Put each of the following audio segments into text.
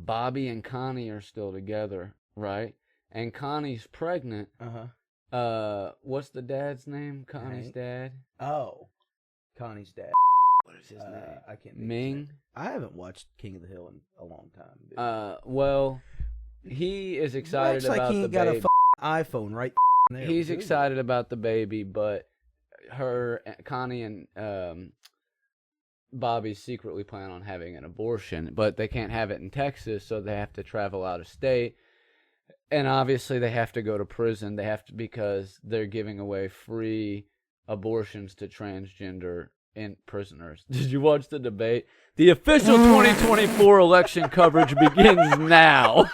Bobby and Connie are still together, right? And Connie's pregnant. What's the dad's name? Connie's dad? Oh. Connie's dad. What is his name? I can't think Ming? I haven't watched King of the Hill in a long time. Dude. Well, he is excited about the baby. Like he ain't got a iPhone right there. He's excited about the baby, but Connie and Bobby secretly plan on having an abortion, but they can't have it in Texas, so they have to travel out of state. And obviously they have to go to prison. They have to, because they're giving away free abortions to transgender prisoners. Did you watch the debate? The official 2024 election coverage begins now.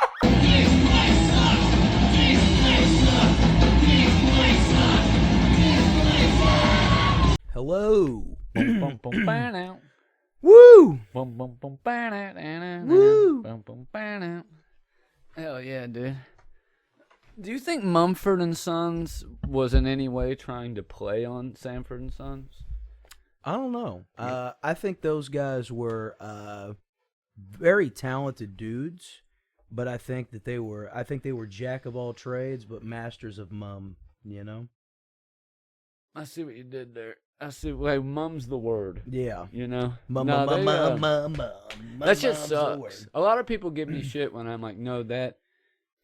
Hello. Woo! Woo! Hell yeah, dude. Do you think Mumford & Sons was in any way trying to play on Sanford & Sons? I don't know. I think those guys were very talented dudes, but I think they were jack of all trades, but masters of mum, you know? I see what you did there. I see. Like, mum's the word. Yeah. You know? Mum. That shit sucks. A lot of people give me shit when I'm like, no, that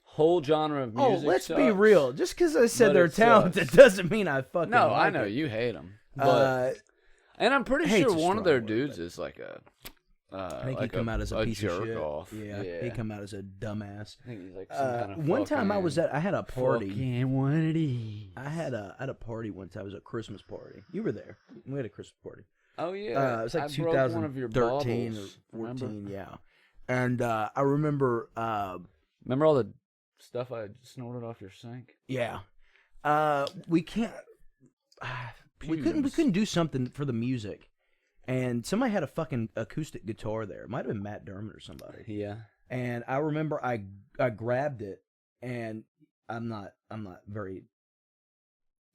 whole genre of music let's sucks, be real. Just because I said but they're it talented sucks. doesn't mean I fucking No, like I know it. you hate them. But, and I'm pretty hate's sure a one of strong their word, dudes but- is like a... I think like he come out as a piece of jerk shit. off. Yeah, he come out as a dumbass. I think he's like some kind of one time I had a party. Fucking one of these. I had a party one time. It was a Christmas party. You were there. We had a Christmas party. Oh yeah, it was like I broke one of your 2013 bottles, or 14. remember? Yeah, and I remember. Remember all the stuff I snorted off your sink? Yeah, we can't. We couldn't do something for the music. And somebody had a fucking acoustic guitar there. It might have been Matt Dermott or somebody. Yeah. And I remember I grabbed it, and I'm not very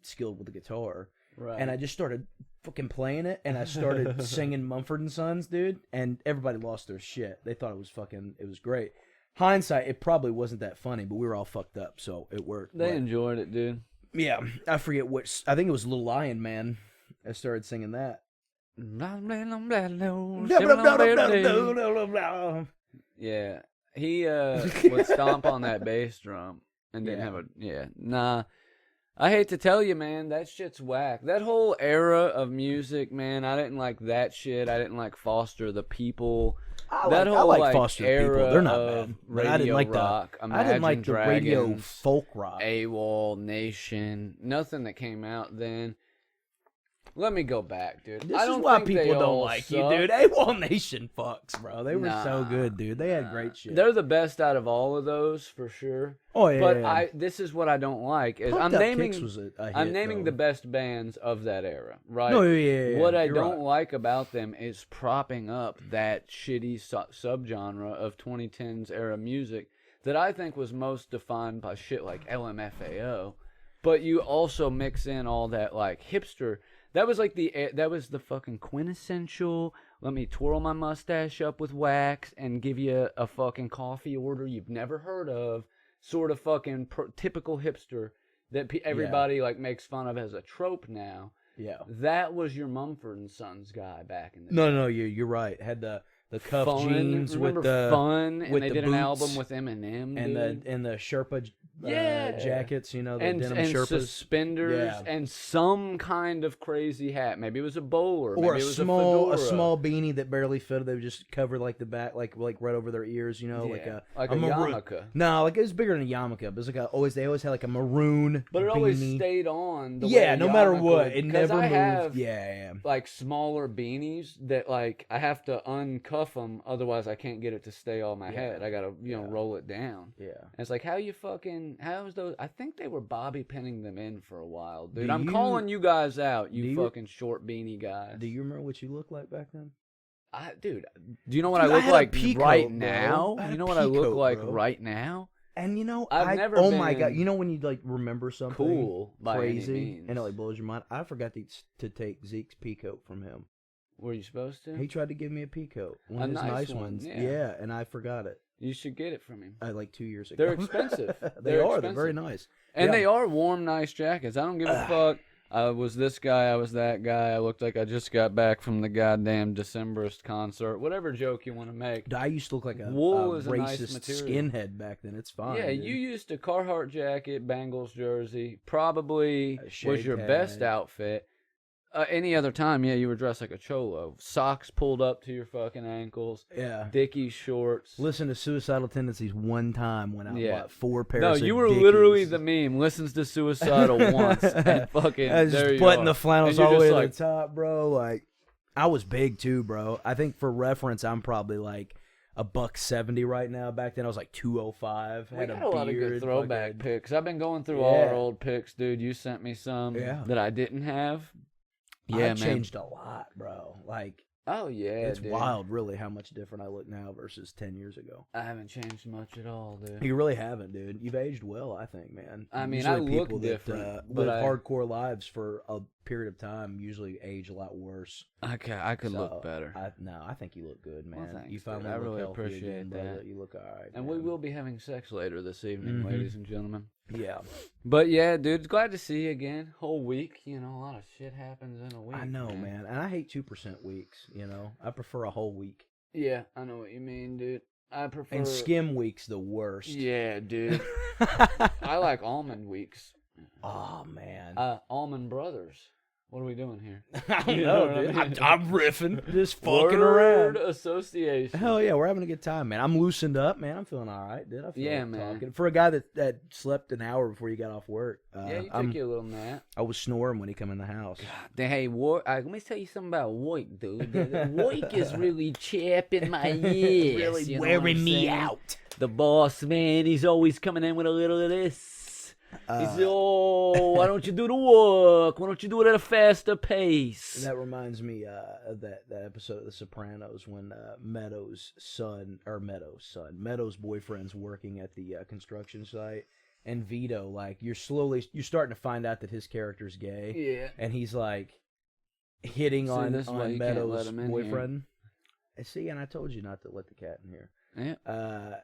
skilled with the guitar. Right. And I just started fucking playing it, and I started singing Mumford & Sons, dude. And everybody lost their shit. They thought it was great. Hindsight, it probably wasn't that funny, but we were all fucked up, so it worked. They enjoyed it, dude. Yeah, I forget which. I think it was Little Lion Man. I started singing that. Yeah, he would stomp on that bass drum and didn't have a Nah, I hate to tell you, man, that shit's whack. That whole era of music, man, I didn't like that shit. I didn't like Foster the People. I whole like Foster the era People. They're not of bad. Radio I didn't like rock, I didn't like the radio Dragons, folk rock. AWOL, Nation, nothing that came out then. Let me go back, dude. This I is don't why think people they don't all like suck. you, dude. AWOL Nation fucks, bro. They were so good, dude. They had great shit. They're the best out of all of those for sure. Oh yeah. But this is what I don't like is Pumped I'm Up naming Kicks was a hit, I'm naming though. the best bands of that era, right? No, yeah. What I You're don't right. like about them is propping up that shitty subgenre of 2010s era music that I think was most defined by shit like LMFAO. But you also mix in all that like hipster. That was the fucking quintessential. Let me twirl my mustache up with wax and give you a fucking coffee order you've never heard of. Sort of fucking typical hipster that everybody like makes fun of as a trope now. Yeah. That was your Mumford & Sons guy back in the day. No, you're right. Had the cuff jeans Remember with the Fun, and with they the did an boots album with Eminem, and the Sherpa Yeah. jackets, you know, the and denim and Sherpas. suspenders Yeah. and some kind of crazy hat. Maybe it was a bowler, Or maybe a it was small a fedora. small beanie that barely fitted. They would just cover like the back, like right over their ears, you know, Yeah, like a maroon. yarmulke. No, like it was bigger than a yarmulke. But it was like they always had like a maroon. But it beanie. always stayed on. The Yeah, way no matter yarmulke what, would- it 'cause never I moved. have, Yeah. like smaller beanies that like I have to uncuff them, otherwise I can't get it to stay on my head. I gotta roll it down. Yeah. And it's like how's those? I think they were bobby pinning them in for a while, dude. Do I'm you- calling you guys out, do you you- fucking short beanie guys. Do you remember what you looked like back then? Dude, do you know what Dude, I I look had a like peacoat, right bro. now? I had You a know what I look peacoat, like bro. right now? And you know, I've never oh my god, been you know when you like remember something cool by any crazy means. and it like blows your mind. I forgot to take Zeke's peacoat from him. Were you supposed to? He tried to give me a peacoat, one A of his nice nice one, ones. yeah. And I forgot it. You should get it from him. Like 2 years ago. They're expensive. They're expensive. very nice. And Yeah. they are warm, nice jackets. I don't give a fuck. I was this guy, I was that guy. I looked like I just got back from the goddamn Decemberist concert. Whatever joke you want to make. I used to look like a Wool is a racist nice material. skinhead back then. It's fine. Yeah, dude. you used a Carhartt jacket, Bengals jersey. Probably was shaved your head. best outfit. Any other time, yeah, you were dressed like a cholo. Socks pulled up to your fucking ankles. Yeah. Dickies shorts. Listen to Suicidal Tendencies one time when I bought 4 pairs No, of you were Dickies. literally the meme. Listens to Suicidal once and fucking I was there just you button are. the flannels And you're all the way just to like, the top, bro. Like, I was big too, bro. I think for reference, I'm probably like $170 right now. Back then, I was like 205. We Had got a lot of good beard, throwback fucking- pics. I've been going through all Yeah. our old pics, dude. You sent me some that I didn't have. Yeah, I've man. changed a lot, bro. Like, Oh yeah, it's dude. wild, really, how much different I look now versus 10 years ago. I haven't changed much at all, dude. You really haven't, dude. You've aged well, I think, man. I mean, Usually I look people different, that but live I- hardcore lives for a period of time usually age a lot worse. I could So, look better. I think you look good, man. Well, thanks, you dude. finally I look really healthy appreciate again, brother. that. You look all right. And man. we will be having sex later this evening, Mhm. ladies and gentlemen. Yeah, But yeah, dude, glad to see you again. Whole week, you know, a lot of shit happens in a week. I know, man. And I hate 2% weeks. You know, I prefer a whole week. Yeah, I know what you mean, dude. I prefer. And skim weeks the worst. Yeah, dude. I like almond weeks. Oh man. Almond Brothers. What are we doing here? I don't You know, know what I dude. mean? I'm riffing, just fucking Word around. association. Hell yeah, we're having a good time, man. I'm loosened up, man. I'm feeling all right, dude. I feel Yeah, like man. talking. For a guy that slept an hour before you got off work, Yeah, you took your little nap. I was snoring when he come in the house. Hey, let me tell you something about work, dude. The work is really chapping my ears. you know what I'm saying? The boss, man, he's always coming in with a little of this. He said, oh, why don't you do the work? Why don't you do it at a faster pace? That reminds me of that episode of The Sopranos when Meadows' boyfriend's working at the construction site, and Vito, like, you're starting to find out that his character's gay, Yeah. and he's like hitting See, on this is why you can't let Meadows' him in boyfriend. See, and I told you not to let the cat in here. Yeah.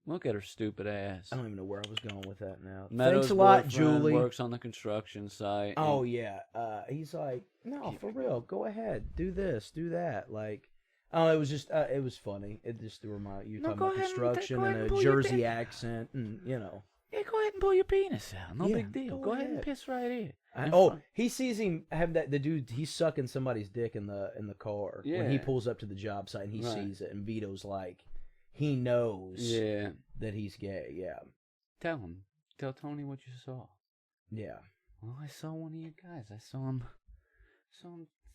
Look at her stupid ass. I don't even know where I was going with that now. Meadows' Thanks a lot, boyfriend Julie. Works on the construction site. Oh yeah, he's like, no, for real, go ahead, do this, do that. Like, oh, it was just, it was funny. It just reminded you No, talking go about ahead and construction go ahead and and a pull your Jersey pin. accent, and you know. Yeah, go ahead and pull your penis out. No Yeah, big deal. go Go ahead and ahead. piss right here. He sees him have that. The dude, he's sucking somebody's dick in the car when he Yeah. pulls up to the job site and he Right. sees it, and Vito's like, he knows Yeah. that he's gay. Yeah, Tell him. Tell Tony what you saw. yeah. Well, I saw one of you guys. I saw him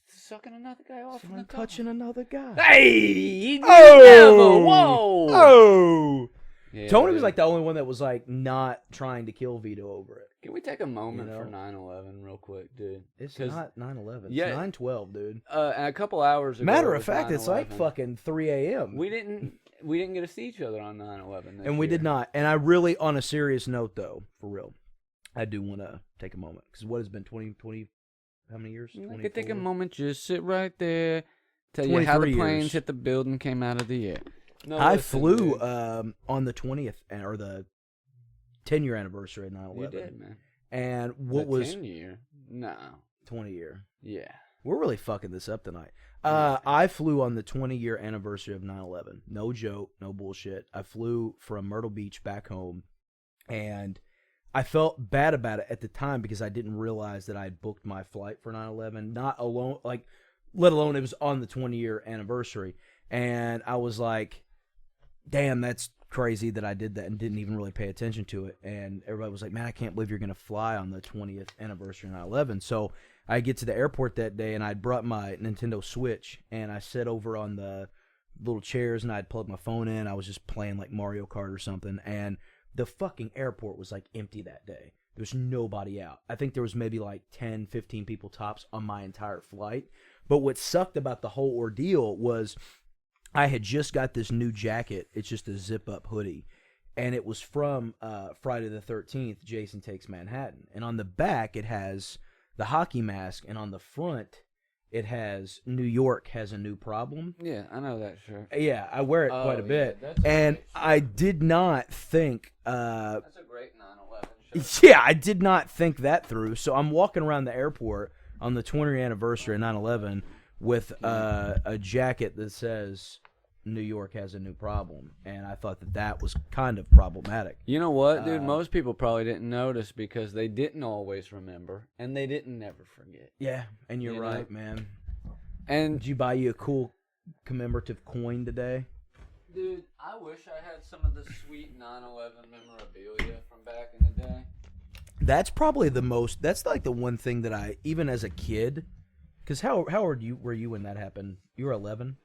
sucking another guy off. Someone touching another guy. Hey! Oh! Whoa! Oh! Yeah, Tony was dude. like the only one that was like not trying to kill Vito over it. Can we take a moment You know? for 9/11 real quick, dude? It's 'Cause- not 9/11. It's Yeah. 9/12, dude. A couple hours ago. Matter it of was fact, it's like 9/11. fucking 3 a.m. We didn't get to see each other on 9/11. And we did not. And I really, on a serious note, though, for real, I do want to take a moment because what has been 20, how many years? I could take a 24? moment, just sit right there, tell you how the 23 planes years. hit the building, came out of the air. No, I listen, flew dude. on the 20th or the 10-year anniversary of 9/11. You did, man. And what The was 10-year? No. 20-year? Yeah. We're really fucking this up tonight. I flew on the 20-year anniversary of 9/11. No joke, no bullshit. I flew from Myrtle Beach back home, and I felt bad about it at the time because I didn't realize that I had booked my flight for 9/11. Not alone, like, let alone it was on the 20-year anniversary. And I was like, damn, that's crazy that I did that and didn't even really pay attention to it. And everybody was like, man, I can't believe you're going to fly on the 20th anniversary of 9/11. So I get to the airport that day, and I'd brought my Nintendo Switch, and I sat over on the little chairs, and I'd plugged my phone in. I was just playing like Mario Kart or something, and the fucking airport was like empty that day. There was nobody out. I think there was maybe like 10, 15 people tops on my entire flight. But what sucked about the whole ordeal was I had just got this new jacket. It's just a zip-up hoodie. And it was from Friday the 13th, Jason Takes Manhattan. And on the back, it has the hockey mask. And on the front, it has New York has a new problem. Yeah, I know that shirt. Yeah, I wear it quite a bit. Yeah, that's and great I did not think That's a great 9/11 shirt. yeah, I did not think that through. So I'm walking around the airport on the 20th anniversary of 9/11 with a jacket that says New York has a new problem, and I thought that was kind of problematic. You know what, dude? Most people probably didn't notice because they didn't always remember, and they didn't never forget. Yeah, and you're You right, know? man. And Did you buy you a cool commemorative coin today? dude, I wish I had some of the sweet 9/11 memorabilia from back in the day. That's probably the most. That's like the one thing that I, even as a kid, because how old were you when that happened? You were 11.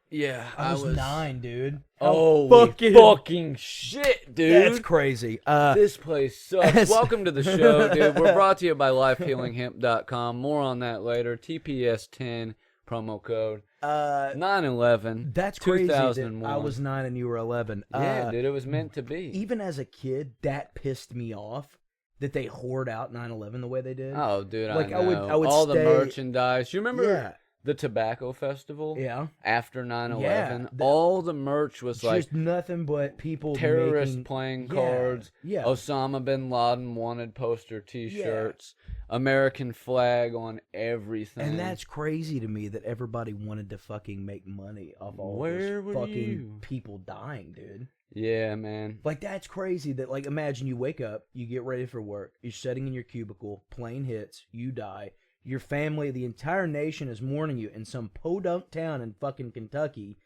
Yeah, I was 9, dude. Oh, fucking- fucking shit, dude. That's crazy. This place sucks. Welcome to the show, dude. We're brought to you by lifehealinghemp.com. More on that later. TPS10 promo code. 9/11. That's crazy. 2001. I was 9 and you were 11. Yeah, dude, it was meant to be. Even as a kid, that pissed me off that they hoard out 9/11 the way they did. Oh, dude, Like, I know. I would all the stay- merchandise. You remember Yeah. the tobacco festival? Yeah. After 9/11? Yeah, all the merch was like Just nothing but people terrorist making, playing Yeah, cards. Yeah. Osama bin Laden wanted poster T-shirts. American flag on everything. And that's crazy to me that everybody wanted to fucking make money off all Where those were fucking you? people dying, dude. Yeah, man. Like, that's crazy that, like, imagine you wake up, you get ready for work, you're sitting in your cubicle, plane hits, you die, your family, the entire nation is mourning you in some podunk town in fucking Kentucky.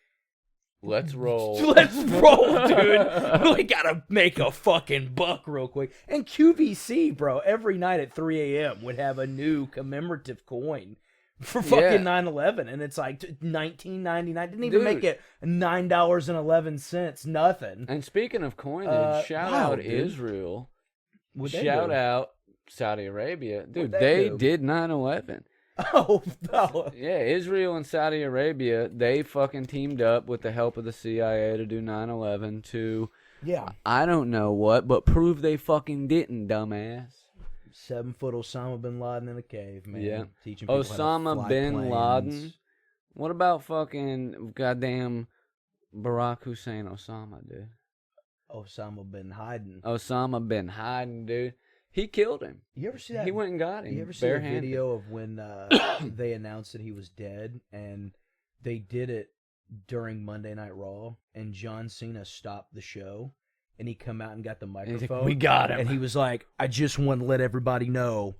Let's roll. Let's roll, dude. We gotta make a fucking buck real quick. And QVC, bro, every night at 3 a.m. would have a new commemorative coin for fucking 9/11, and it's like $19.99. Didn't even make it $9.11. Nothing. And speaking of coinage, shout wow, out dude. Israel. What'd they Shout do? out Saudi Arabia. Dude, What'd they they do? did 9/11. Oh no. Yeah, Israel and Saudi Arabia, they fucking teamed up with the help of the CIA to do 9/11 to, Yeah. I don't know what, but prove they fucking didn't, dumbass. 7-foot Osama bin Laden in a cave, man. Yeah. Teaching people how to Osama fly bin planes. Laden. What about fucking goddamn Barack Hussein Osama, dude? Osama bin Laden. Osama bin Laden, dude. He killed him. You ever see that? He went and got him. You ever see a barehanded. video of when they announced that he was dead, and they did it during Monday Night Raw, and John Cena stopped the show, and he come out and got the he's like, microphone. "We got him." And he was like, I just want to let everybody know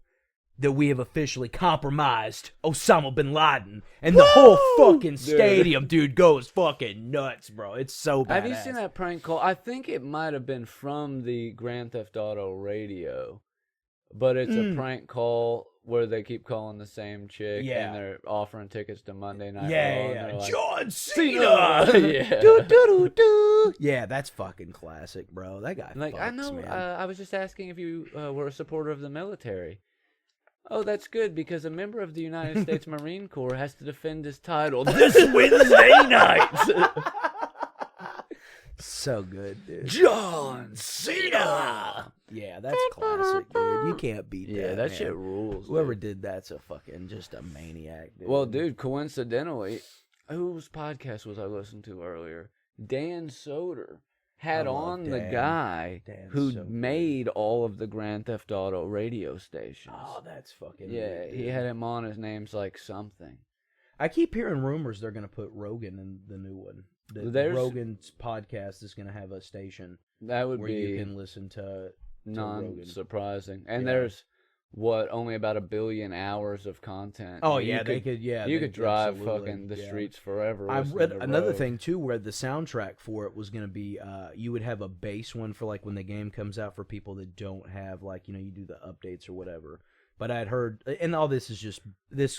that we have officially compromised Osama bin Laden. And the whole fucking stadium, dude, goes fucking nuts, bro. It's so bad. Have you seen that prank call? I think it might have been from the Grand Theft Auto radio, but it's a prank call where they keep calling the same chick and they're offering tickets to Monday Night Raw. And they're like, John Cena! Cena! Yeah. Do, do, do, do. Yeah, that's fucking classic, bro. That guy Like, fucks, I know, man. I was just asking if you were a supporter of the military. Oh, that's good, because a member of the United States Marine Corps has to defend his title this Wednesday night. So good, dude. John Cena! Yeah, that's classic, dude. You can't beat that. Yeah, that man. shit rules. Whoever dude. did that's a fucking just a maniac, dude. Well, dude, coincidentally, whose podcast was I listening to earlier? Dan Soder had I love on the Dan. guy Dan's who so good. made all of the Grand Theft Auto radio stations. Oh, that's fucking yeah, weird, he dude. had him on. His name's like something. I keep hearing rumors they're gonna put Rogan in the new one. That There's- Rogan's podcast is gonna have a station That would where be you can listen to Rogan. non-surprising. And Yeah. there's only about 1 billion hours of content. Oh You yeah, they could. Yeah, you they could drive absolutely, fucking the yeah. streets forever. I listening read to another Rogue. thing too, where the soundtrack for it was going to be, you would have a base one for like when the game comes out for people that don't have like you do the updates or whatever. But I'd heard, and all this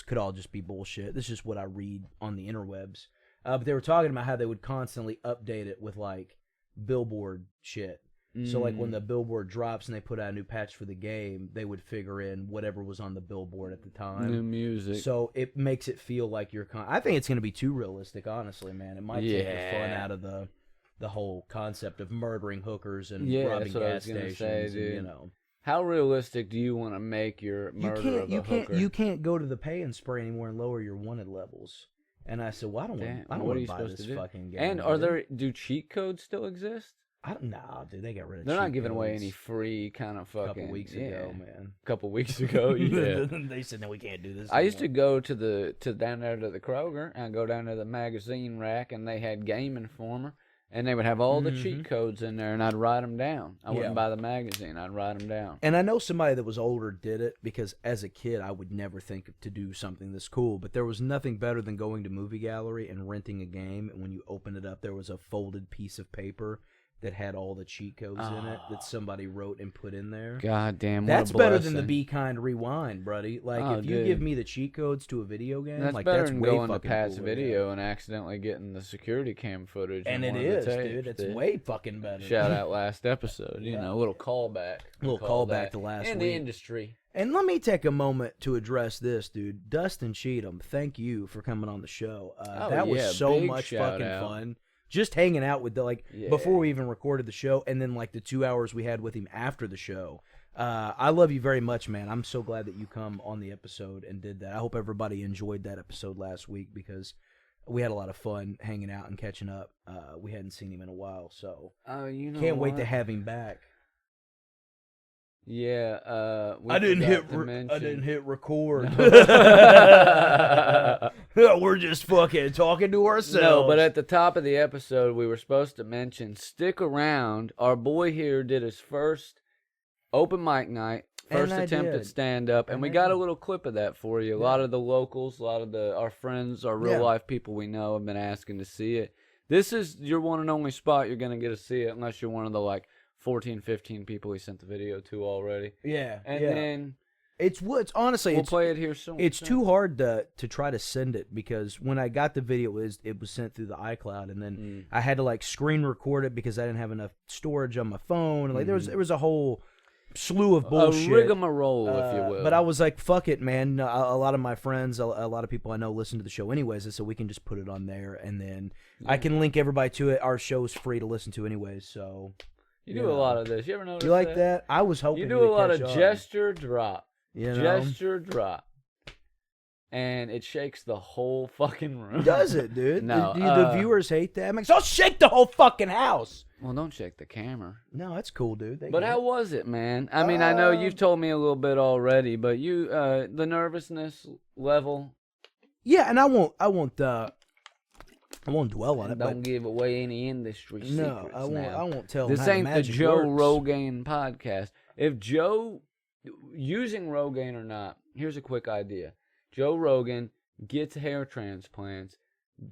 could all just be bullshit. This is just what I read on the interwebs. But they were talking about how they would constantly update it with like Billboard shit. So like when the Billboard drops and they put out a new patch for the game, they would figure in whatever was on the Billboard at the time. new music. So it makes it feel like you're. I think it's going to be too realistic, honestly, man. It might take the fun Yeah. out of the whole concept of murdering hookers and Yeah, robbing that's what I gas was gonna stations. say, and, dude. you know, How realistic do you want to make your murder of a hooker? You can't go to the pay and spray anymore and lower your wanted levels. And I said, well, I don't want to buy this fucking game. And do cheat codes still exist? Nah, dude, they got rid of. They're not giving away any free kind of fucking. A couple weeks ago, man. A couple weeks ago, yeah. They said no, we can't do this. I used to go to down there to the Kroger and go down to the magazine rack, and they had Game Informer, and they would have all the cheat codes in there, and I'd write them down. I wouldn't buy the magazine; I'd write them down. And I know somebody that was older did it because as a kid, I would never think to do something this cool. But there was nothing better than going to Movie Gallery and renting a game, and when you open it up, there was a folded piece of paper that had all the cheat codes in it that somebody wrote and put in there. God damn, that's better than the Be Kind Rewind, buddy. Like, if you give me the cheat codes to a video game, that's like better that's than way going fucking to Pat's cool, video and accidentally getting the security cam footage. And it is, dude. It's way fucking better. Shout out last episode, you know, a little callback. A little callback to last week. In the industry. And let me take a moment to address this, dude. Dustin Cheatham, thank you for coming on the show. That was so much fucking fun. Just hanging out with before we even recorded the show, and then like the 2 hours we had with him after the show. I love you very much, man. I'm so glad that you come on the episode and did that. I hope everybody enjoyed that episode last week because we had a lot of fun hanging out and catching up. We hadn't seen him in a while, so can't wait to have him back. Yeah, I didn't hit record. We're just fucking talking to ourselves. No, but at the top of the episode, we were supposed to mention, stick around. Our boy here did his first open mic night, first attempt at stand-up, and we got a little clip of that for you. A lot of the locals, a lot of our friends, our real-life people we know have been asking to see it. This is your one and only spot you're going to get to see it, unless you're one of the, 14, 15 people he sent the video to already. Yeah. And then it's honestly we'll play it here soon. It's too hard to try to send it because when I got the video, it was sent through the iCloud, and then I had to screen record it because I didn't have enough storage on my phone. There was a whole slew of bullshit, a rigmarole, if you will. But I was like, fuck it, man. A lot of my friends, a lot of people I know listen to the show anyways, so we can just put it on there, and then I can link everybody to it. Our show's free to listen to anyways, so. You do a lot of this. You ever notice you like that? I was hoping you do a lot of gesture drop. Gesture drop. And it shakes the whole fucking room. Does it, dude? No. Do the viewers hate that? I'm like, so shake the whole fucking house. Well, don't shake the camera. No, that's cool, dude. But how was it, man? I mean, I know you've told me a little bit already, but the nervousness level. Yeah, and I won't dwell on it. Don't give away any industry secrets. No, I won't tell. This ain't the Joe Rogan podcast. If Joe, using Rogaine or not, here's a quick idea. Joe Rogan gets hair transplants,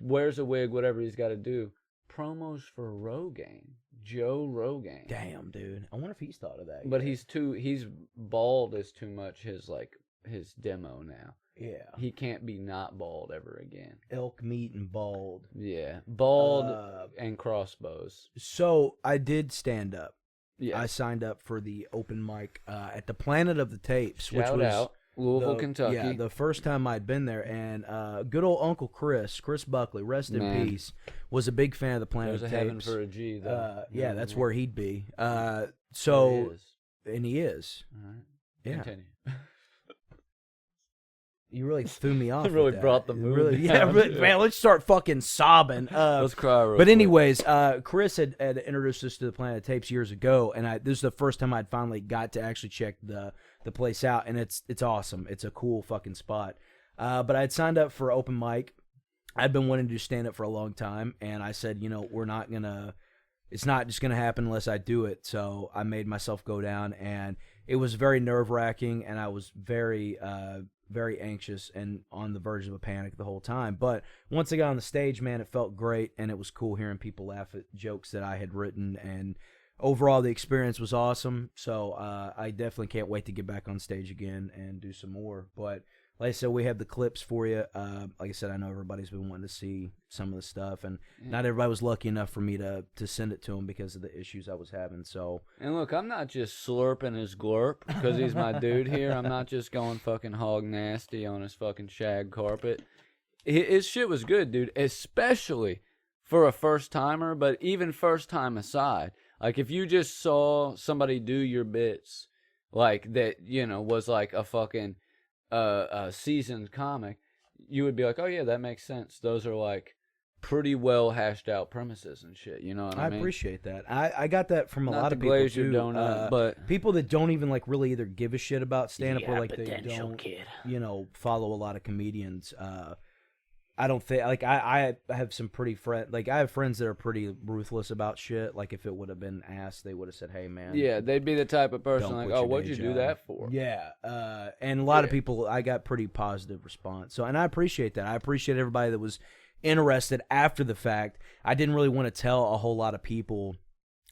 wears a wig, whatever he's got to do. Promos for Rogaine. Joe Rogan. Damn, dude. I wonder if he's thought of that. But he's bald is too much his demo now. Yeah. He can't be not bald ever again. Elk meat and bald. Yeah. Bald and crossbows. So I did stand up. Yeah. I signed up for the open mic at the Planet of the Tapes, which Shout was out. Louisville, Kentucky. Yeah, the first time I'd been there, and good old Uncle Chris Buckley, rest in peace, was a big fan of the Planet of the Tapes. There's a heaven for a G, though. Yeah, that's where he'd be. He is. And he is. All right. Yeah. Continue. You really threw me off. It really brought the mood down. Man, let's start fucking sobbing. Let's cry real But quick. anyways, Chris had introduced us to the Planet of Tapes years ago, and this is the first time I'd finally got to actually check the place out, and it's awesome. It's a cool fucking spot. But I'd signed up for open mic. I'd been wanting to do stand-up for a long time, and I said, it's not just going to happen unless I do it. So I made myself go down, and it was very nerve-wracking, and I was very anxious and on the verge of a panic the whole time. But once I got on the stage, man, it felt great, and it was cool hearing people laugh at jokes that I had written, and overall the experience was awesome. So I definitely can't wait to get back on stage again and do some more. But like I said, we have the clips for you. Like I said, I know everybody's been wanting to see some of the stuff, and not everybody was lucky enough for me to send it to them because of the issues I was having. So, and look, I'm not just slurping his glurp because he's my dude here. I'm not just going fucking hog nasty on his fucking shag carpet. His shit was good, dude, especially for a first timer. But even first time aside, like if you just saw somebody do your bits like that, was like a fucking seasoned comic, you would be like, oh yeah, that makes sense. Those are like pretty well hashed out premises and shit. You know what I mean? I appreciate that. I got that from a lot of people glaze your too. donut, but people that don't even like really either give a shit about stand up or like they don't, kid. follow a lot of comedians. I don't think like I have some pretty I have friends that are pretty ruthless about shit. Like if it would have been asked, they would have said, "Hey man." Yeah, they'd be the type of person Don't like, quit "Oh, your what'd day you do job." that for?" Yeah, and a lot of people, I got pretty positive response. So, and I appreciate that. I appreciate everybody that was interested after the fact. I didn't really want to tell a whole lot of people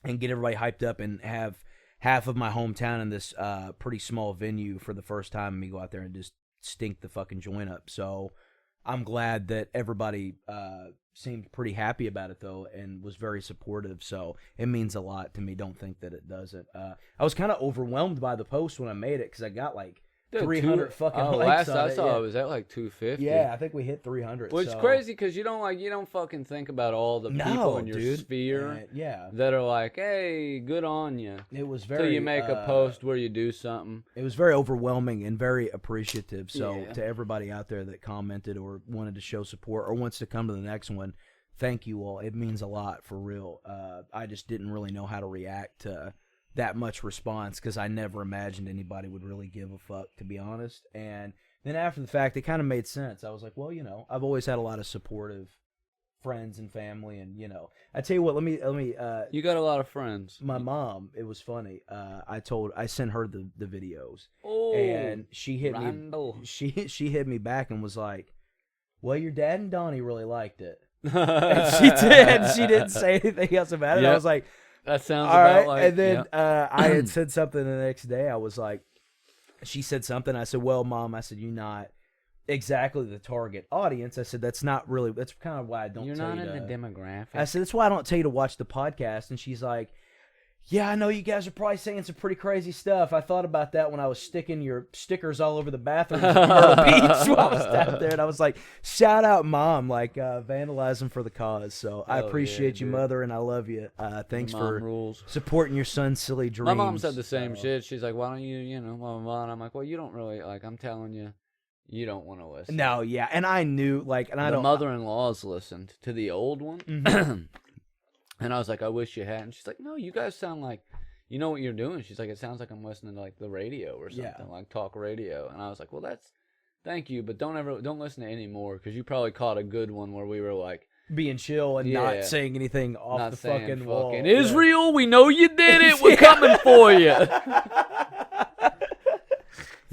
and get everybody hyped up and have half of my hometown in this pretty small venue for the first time, and me go out there and just stink the fucking joint up. So I'm glad that everybody seemed pretty happy about it, though, and was very supportive. So it means a lot to me. Don't think that it doesn't. I was kind of overwhelmed by the post when I made it because I got like 300 fucking likes last on I it. saw it was at like 250. Yeah, I think we hit 300. Which is crazy because you don't fucking think about all the people in your sphere that are like, hey, good on you. It was very. Till you make a post where you do something. It was very overwhelming and very appreciative. So to everybody out there that commented or wanted to show support or wants to come to the next one, thank you all. It means a lot for real. I just didn't really know how to react to that much response because I never imagined anybody would really give a fuck, to be honest. And then after the fact, it kind of made sense. I was like, well, I've always had a lot of supportive friends and family, and I tell you what, let me. You got a lot of friends. My mom, it was funny. I sent her the videos, Oh, and she hit Randall. me. She hit me back and was like, well, your dad and Donnie really liked it. And she did. She didn't say anything else about it. Yep. I was like, That sounds all about right. like. And then yeah. I had said something the next day. I was like, she said something. I said, well, Mom, I said, you're not exactly the target audience. I said, that's kind of why I don't You're tell not you in the demographic. I said, that's why I don't tell you to watch the podcast. And she's like, yeah, I know you guys are probably saying some pretty crazy stuff. I thought about that when I was sticking your stickers all over the bathrooms at Myrtle Beach while I was down there. And I was like, shout out, Mom, like vandalizing for the cause. So I appreciate you, Mother, and I love you. Thanks for supporting your son's silly dreams. My mom said the same shit. She's like, why don't you, blah, blah, blah. And I'm like, well, you don't really, like, I'm telling you, you don't want to listen. No, yeah. And I knew, like, and I don't. The mother-in-law's listened to the old one. Mm-hmm. And I was like, I wish you hadn't. She's like, no, you guys sound like, you know what you're doing. She's like, it sounds like I'm listening to like the radio or something, like talk radio. And I was like, well, thank you, but don't listen to any more because you probably caught a good one where we were like being chill and not saying anything off the fucking wall. Israel, we know you did it. We're coming for you.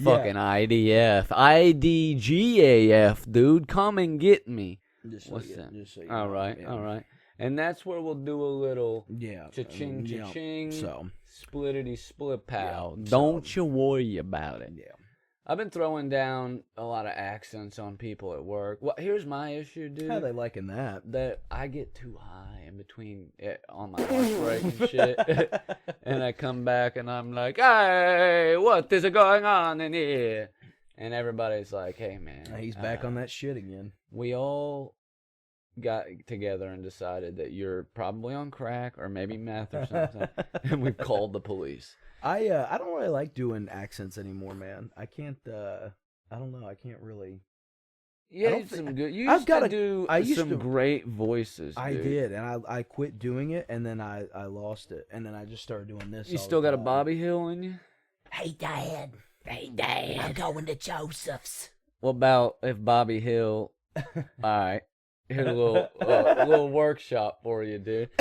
Fucking IDF, IDGAF, dude, come and get me. What's that? All right. And that's where we'll do a little cha-ching, cha-ching, splittity split pow. Don't you worry about it. Yeah. I've been throwing down a lot of accents on people at work. Well, here's my issue, dude. How are they liking that? That I get too high in between on my lunch break and shit. And I come back and I'm like, hey, what is going on in here? And everybody's like, hey, man. He's back on that shit again. We all got together and decided that you're probably on crack or maybe meth or something, and we called the police. I don't really like doing accents anymore, man. I can't. I don't know. I can't really. Yeah, some good. You used to do some great voices. I did, and I quit doing it, and then I lost it, and then I just started doing this. You still got a Bobby Hill in you? Hey, Dad. I'm going to Joseph's. What about if Bobby Hill? All right. Here's a little workshop for you, dude.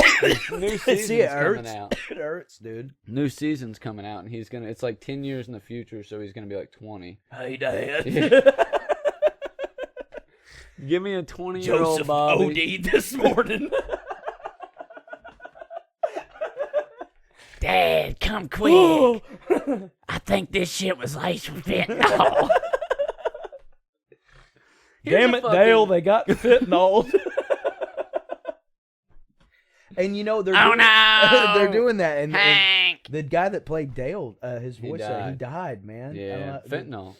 New season's coming out. It hurts, dude. New season's coming out, and it's like 10 years in the future, so he's gonna be like 20. Hey, Dad. Yeah. Give me a 20-year-old Bobby. OD'd this morning. Dad, come quick. I think this shit was laced with fentanyl. Damn it, Dale, they got fentanyl. And they're doing that. And the guy that played Dale, his voice, he died, man. Yeah, fentanyl.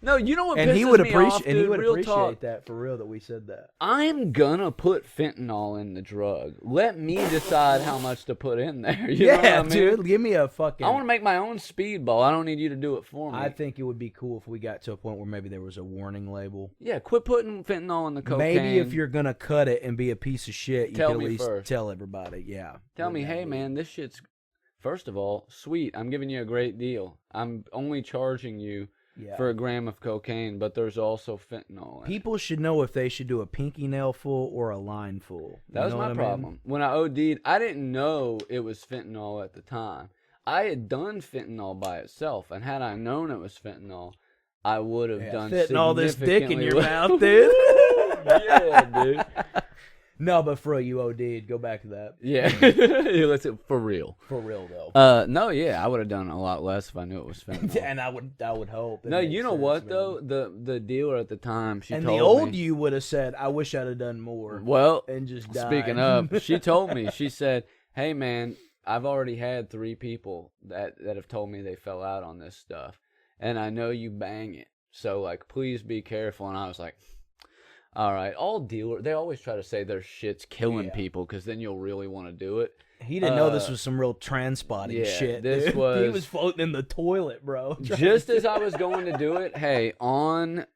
No, you know what And pisses he would me appreciate off, dude? and he would Real appreciate talk. that for real that we said that. I'm gonna put fentanyl in the drug. Let me decide how much to put in there. You know what I mean? Dude, give me a fucking. I want to make my own speedball. I don't need you to do it for me. I think it would be cool if we got to a point where maybe there was a warning label. Yeah, quit putting fentanyl in the cocaine. Maybe if you're gonna cut it and be a piece of shit, you Tell can at me least first. tell everybody. Yeah. Tell me, hey man, this shit's first of all sweet. I'm giving you a great deal. I'm only charging you for a gram of cocaine, but there's also fentanyl in it. People should know if they should do a pinky nail full or a line full. That was my problem. When I OD'd, I didn't know it was fentanyl at the time. I had done fentanyl by itself, and had I known it was fentanyl, I would have done fitting all this dick in your significantly mouth, dude. Yeah, dude. No, but for real, you OD'd. Go back to that. Yeah, let's for real. For real though. No, yeah, I would have done a lot less if I knew it was fentanyl. And I would hope. No, you know what though? The dealer at the time, she and told the old me, you would have said, "I wish I'd have done more." Well, and just died. speaking of, she told me, she said, "Hey man, I've already had 3 people that have told me they fell out on this stuff, and I know you bang it, so like please be careful." And I was like, all right, all dealer, they always try to say their shit's killing people because then you'll really want to do it. He didn't know this was some real transpotting shit. This dude. was. He was floating in the toilet, bro. Just as I was going to do it, hey, on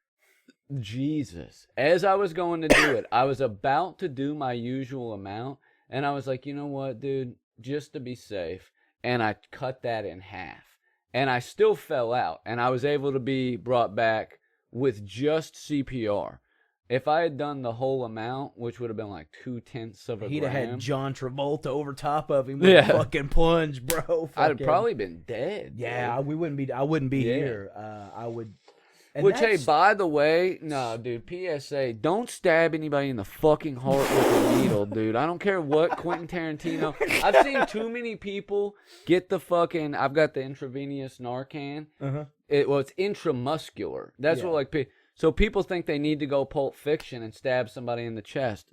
Jesus, as I was going to do it, I was about to do my usual amount, and I was like, you know what, dude, just to be safe, and I cut that in half, and I still fell out, and I was able to be brought back with just CPR. If I had done the whole amount, which would have been like 0.2 of a He'd gram, have had John Travolta over top of him with a fucking plunge, bro. I'd have probably been dead. Yeah, dude. we wouldn't be. I wouldn't be here. I would. And Which, hey, that's- by the way, no, dude, PSA, don't stab anybody in the fucking heart with a needle, dude. I don't care what Quentin Tarantino. I've seen too many people get the fucking, I've got the intravenous Narcan. Uh-huh. It's intramuscular. That's what, like, so people think they need to go Pulp Fiction and stab somebody in the chest.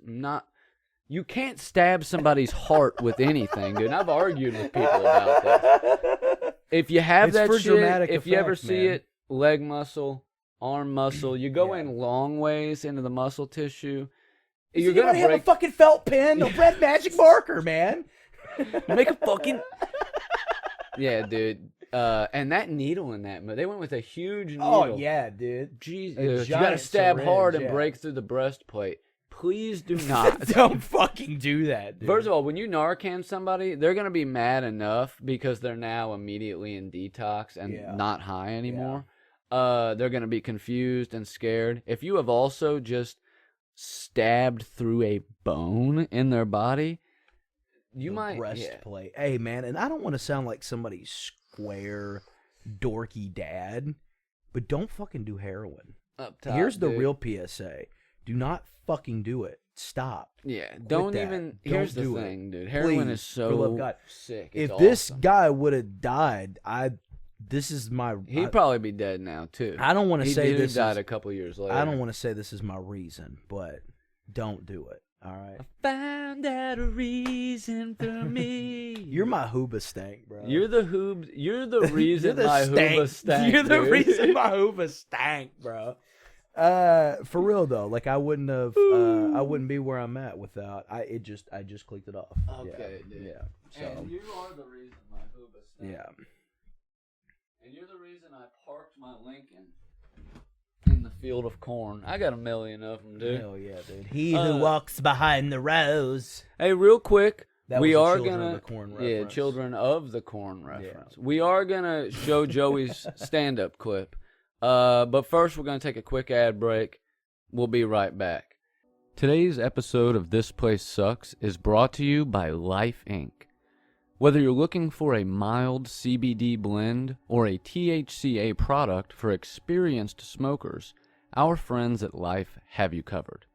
You can't stab somebody's heart with anything, dude. And I've argued with people about that. If you have It's that for shit, dramatic if you ever effect, see man. it, leg muscle, arm muscle, you go in long ways into the muscle tissue. You're gonna have a fucking felt pen, a red magic marker, man. make a fucking yeah, dude. And that needle in that, they went with a huge needle. Oh yeah, dude. Jesus, you gotta stab hard and break through the breastplate. Please do not. Don't fucking do that, dude. First of all, when you Narcan somebody, they're gonna be mad enough because they're now immediately in detox and not high anymore. They're gonna be confused and scared. If you have also just stabbed through a bone in their body, you might breastplate. Hey man, and I don't want to sound like somebody's square, dorky dad, but don't fucking do heroin. Up top, Here's the dude. real PSA: do not fucking do it. Stop. Yeah, Quit don't that. even. Don't Here's the do it. thing, dude. Heroin Please, is for the love so of God. sick. If It's this awesome. guy would have died, this is my. He'd probably be dead now too. I don't want to say this died is, a couple years later. I don't want to say this is my reason, but don't do it. All right. Found out a reason for me. You're my hooba stank, bro. You're the hoob. You're the reason You're the my stank. hooba stank. You're the dude. reason my hooba stank, bro. For real though, like I wouldn't have, I wouldn't be where I'm at without. I just clicked it off. Okay, dude. Yeah. So And you are the reason my hooba stank. yeah. And you're the reason I parked my Lincoln in the field of corn. I got a million of them, dude. Hell yeah, dude. He who walks behind the rose. Hey, real quick, That we was a are Children gonna of the Corn yeah, reference. Children of the Corn reference. We are gonna show Joey's stand-up clip, but first we're gonna take a quick ad break. We'll be right back. Today's episode of This Place Sucks is brought to you by Life Inc. Whether you're looking for a mild CBD blend or a THCA product for experienced smokers, our friends at Life have you covered.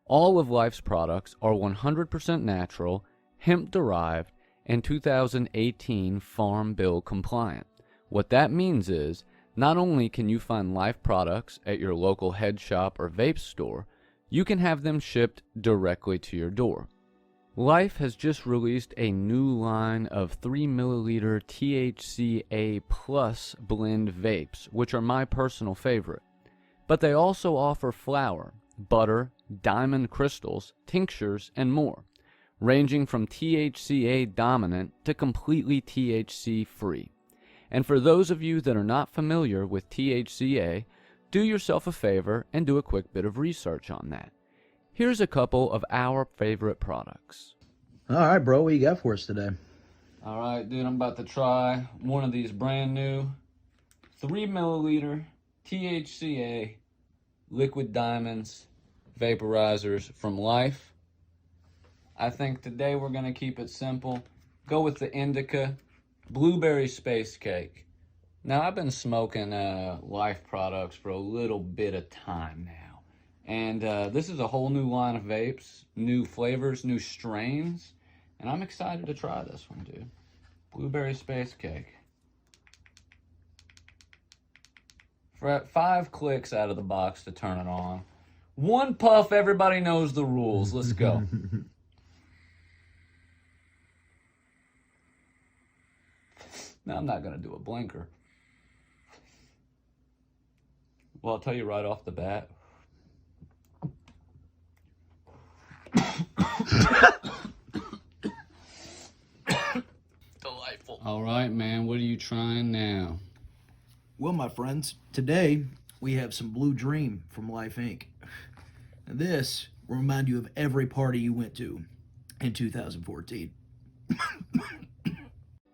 All of Life's products are 100% natural, hemp-derived, and 2018 Farm Bill compliant. What that means is, not only can you find Life products at your local head shop or vape store, you can have them shipped directly to your door. Life has just released a new line of 3 milliliter THCA plus blend vapes, which are my personal favorite. but they also offer flour, butter, diamond crystals, tinctures, and more, ranging from THCA dominant to completely THC free. And for those of you that are not familiar with THCA, do yourself a favor and do a quick bit of research on that. Here's a couple of our favorite products. All right, bro, what you got for us today? All right, dude, I'm about to try one of these brand new 3 milliliter THCA liquid diamonds vaporizers from Life. I think today we're going to keep it simple. Go with the indica blueberry space cake. Now, I've been smoking Life products for a little bit of time now. And this is a whole new line of vapes, new flavors, new strains. And I'm excited to try this one, dude. Blueberry space cake. For 5 clicks out of the box to turn it on. 1 puff, everybody knows the rules. Let's go. Now, I'm not going to do a blinker. Well, I'll tell you right off the bat. Delightful. All right, man. What are you trying now? Well, my friends, today we have some Blue Dream from Life Inc. And this will remind you of every party you went to in 2014.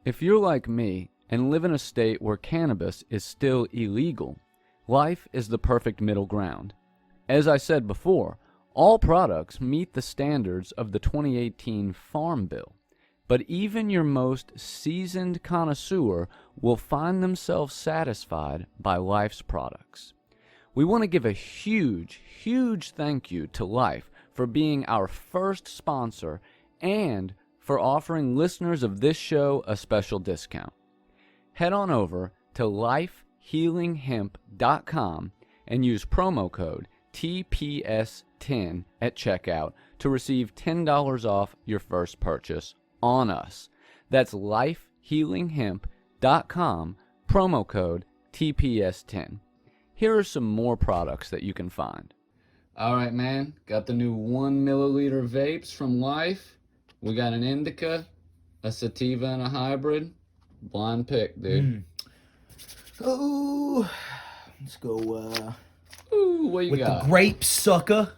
If you're like me and live in a state where cannabis is still illegal, Life is the perfect middle ground. As I said before, all products meet the standards of the 2018 Farm Bill, but even your most seasoned connoisseur will find themselves satisfied by Life's products. We want to give a huge, huge thank you to Life for being our first sponsor and for offering listeners of this show a special discount. Head on over to lifehealinghemp.com and use promo code TPS10 at checkout to receive $10 off your first purchase on us. That's lifehealinghemp.com, promo code TPS10. Here are some more products that you can find. All right, man. Got the new 1 milliliter vapes from Life. We got an indica, a sativa, and a hybrid. Blind pick, dude. Oh, let's go Ooh, what you with got? the grape sucker.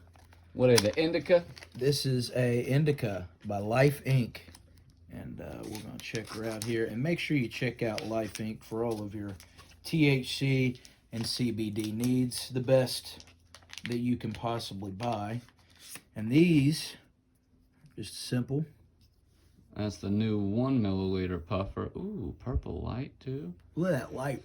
What is it, indica? This is a indica by Life Inc. And we're going to check her out here. And make sure you check out Life Inc. for all of your THC and CBD needs. The best that you can possibly buy. And these, just simple. That's the new 1 milliliter puffer. Ooh, purple light, too. Look at that light.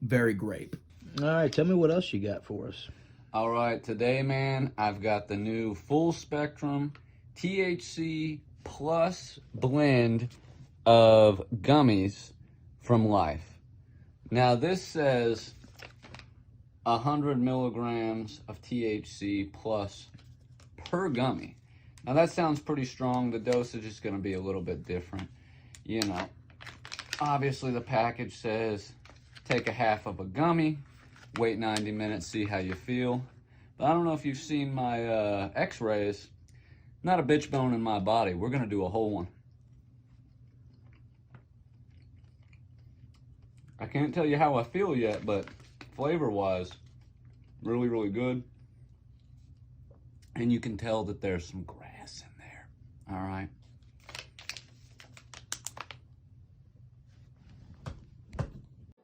Very grape. All right, tell me what else you got for us. All right, today, man, I've got the new full spectrum THC plus blend of gummies from Life. Now, this says 100 milligrams of THC plus per gummy. Now, that sounds pretty strong. The dosage is going to be a little bit different. You know, obviously the package says take a half of a gummy, wait 90 minutes, see how you feel. But I don't know if you've seen my x-rays. Not a bitch bone in my body. We're going to do a whole one. I can't tell you how I feel yet, but flavor-wise, really, really good. And you can tell that there's some grass in there. All right.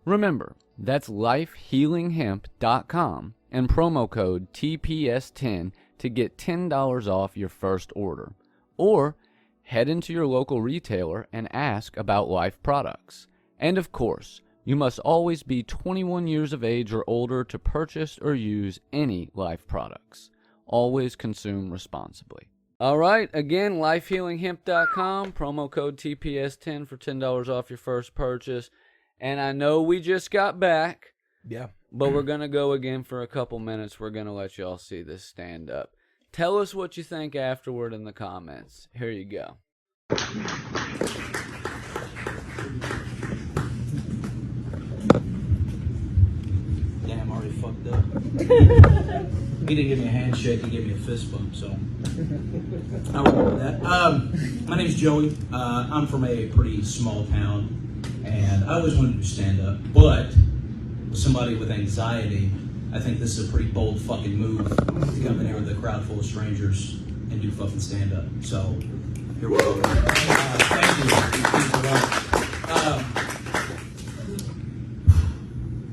Remember, that's lifehealinghemp.com and promo code TPS10 to get $10 off your first order. Or head into your local retailer and ask about Life products. And of course, you must always be 21 years of age or older to purchase or use any Life products. Always consume responsibly. All right, again, lifehealinghemp.com, promo code TPS10 for $10 off your first purchase. And I know we just got back, Yeah. but we're going to go again for a couple minutes. We're going to let y'all see this stand up. Tell us what you think afterward in the comments. Here you go. fucked up. He didn't give me a handshake, he gave me a fist bump, so I remember that. My name's Joey. I'm from a pretty small town, and I always wanted to do stand-up, but with somebody with anxiety, I think this is a pretty bold fucking move to come in here with a crowd full of strangers and do fucking stand-up. So, here we go. Thank you.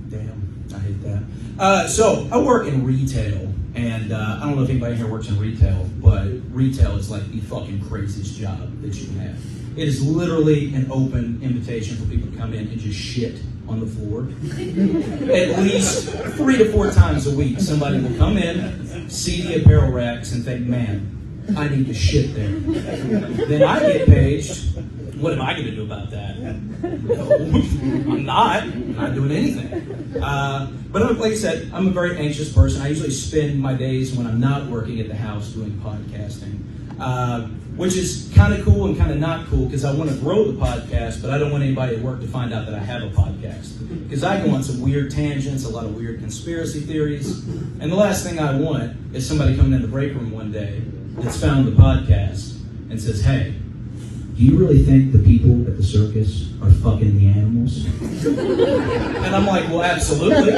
Damn, I hate that. So, I work in retail, and I don't know if anybody here works in retail, but retail is like the fucking craziest job that you can have. It is literally an open invitation for people to come in and just shit on the floor. At least 3 to 4 times a week, somebody will come in, see the apparel racks, and think, man, I need to shit there. Then I get paged. What am I going to do about that? No, I'm not doing anything. But like I said, I'm a very anxious person. I usually spend my days when I'm not working at the house doing podcasting, which is kind of cool and kind of not cool because I want to grow the podcast, but I don't want anybody at work to find out that I have a podcast. Because I go on some weird tangents, a lot of weird conspiracy theories, and the last thing I want is somebody coming in the break room one day that's found the podcast and says, hey, do you really think the people at the circus are fucking the animals? And I'm like, well, absolutely.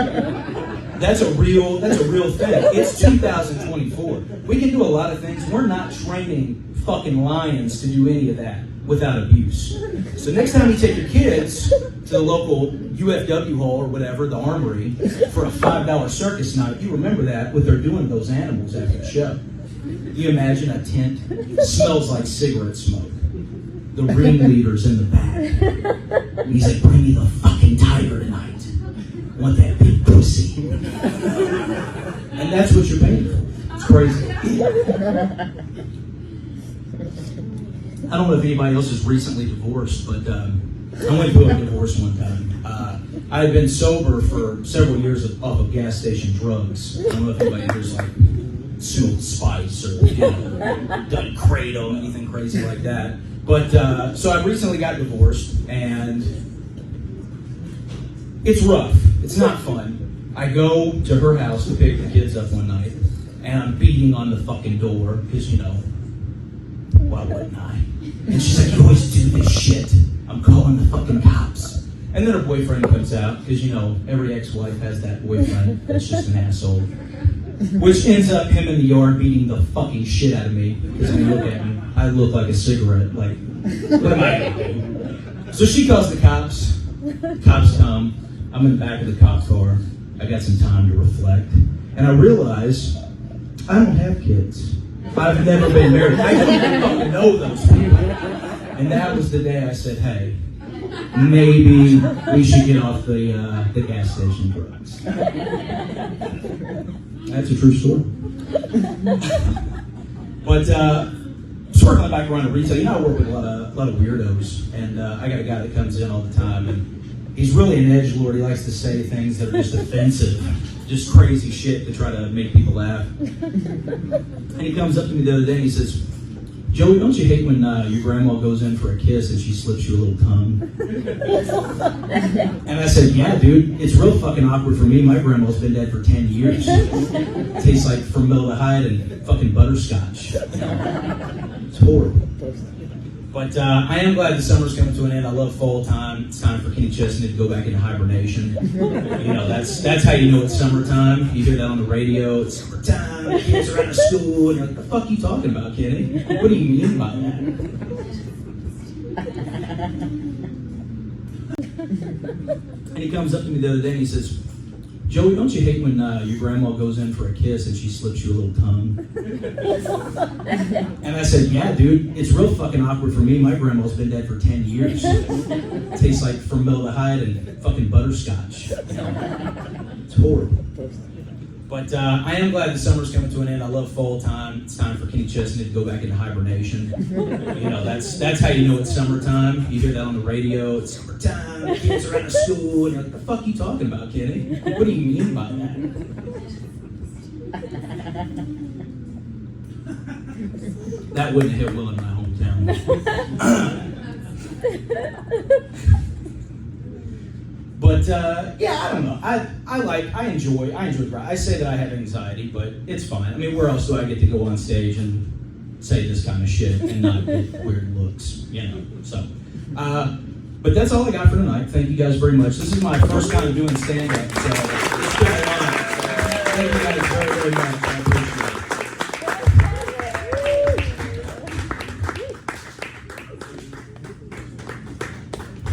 That's a real thing. It's 2024. We can do a lot of things. We're not training fucking lions to do any of that without abuse. So next time you take your kids to the local UFW hall or whatever, the armory, for a $5 circus night, you remember that, what they're doing to those animals after the show. You imagine a tent smells like cigarette smoke. The ringleader's in the back. And he's like, bring me the fucking tiger tonight. I want that big pussy. And that's what you're paying for. It's crazy. I don't know if anybody else is recently divorced, but I went through a divorce one time. I had been sober for several years off of gas station drugs. I don't know if anybody here's like smoked spice or done kratom, anything crazy like that. But so I recently got divorced, and it's rough. It's not fun. I go to her house to pick the kids up one night, and I'm beating on the fucking door because why wouldn't I? And she's like, you always do this shit. I'm calling the fucking cops. And then her boyfriend comes out because every ex-wife has that boyfriend that's just an asshole. Which ends up him in the yard beating the fucking shit out of me. Because when you look at me, I look like a cigarette. Like, what am I gonna do? So she calls the cops. Cops come. I'm in the back of the cop car. I got some time to reflect. And I realize I don't have kids. I've never been married. I don't even fucking know those people. And that was the day I said, hey, maybe we should get off the gas station drugs. That's a true story. But just working back around the retail, I work with a lot of weirdos, and I got a guy that comes in all the time, and he's really an edgelord. He likes to say things that are just offensive, just crazy shit to try to make people laugh. And he comes up to me the other day and he says, Joey, don't you hate when your grandma goes in for a kiss and she slips you a little tongue? And I said, yeah, dude, it's real fucking awkward for me. My grandma's been dead for 10 years. It tastes like formaldehyde and fucking butterscotch. It's horrible. But I am glad the summer's coming to an end. I love fall time. It's time for Kenny Chesney to go back into hibernation. That's how you know it's summertime. You hear that on the radio. It's summertime. The kids are out of school. And you're like, what the fuck are you talking about, Kenny? What do you mean by that? And he comes up to me the other day and he says, Joey, don't you hate when your grandma goes in for a kiss and she slips you a little tongue? And I said, yeah, dude, it's real fucking awkward for me. My grandma's been dead for 10 years. It tastes like formaldehyde and fucking butterscotch. It's horrible. But I am glad the summer's coming to an end. I love fall time. It's time for Kenny Chesney to go back into hibernation. That's how you know it's summertime. You hear that on the radio. It's summertime. The kids are out of school. And you're like, what the fuck are you talking about, Kenny? What do you mean by that? That wouldn't hit well in my hometown. But yeah, I don't know. I enjoy. I say that I have anxiety, but it's fine. I mean, where else do I get to go on stage and say this kind of shit and not get weird looks? You know. So, but that's all I got for tonight. Thank you guys very much. This is my first time doing stand-up, so it's been a lot. Thank you guys very, very much. I appreciate it.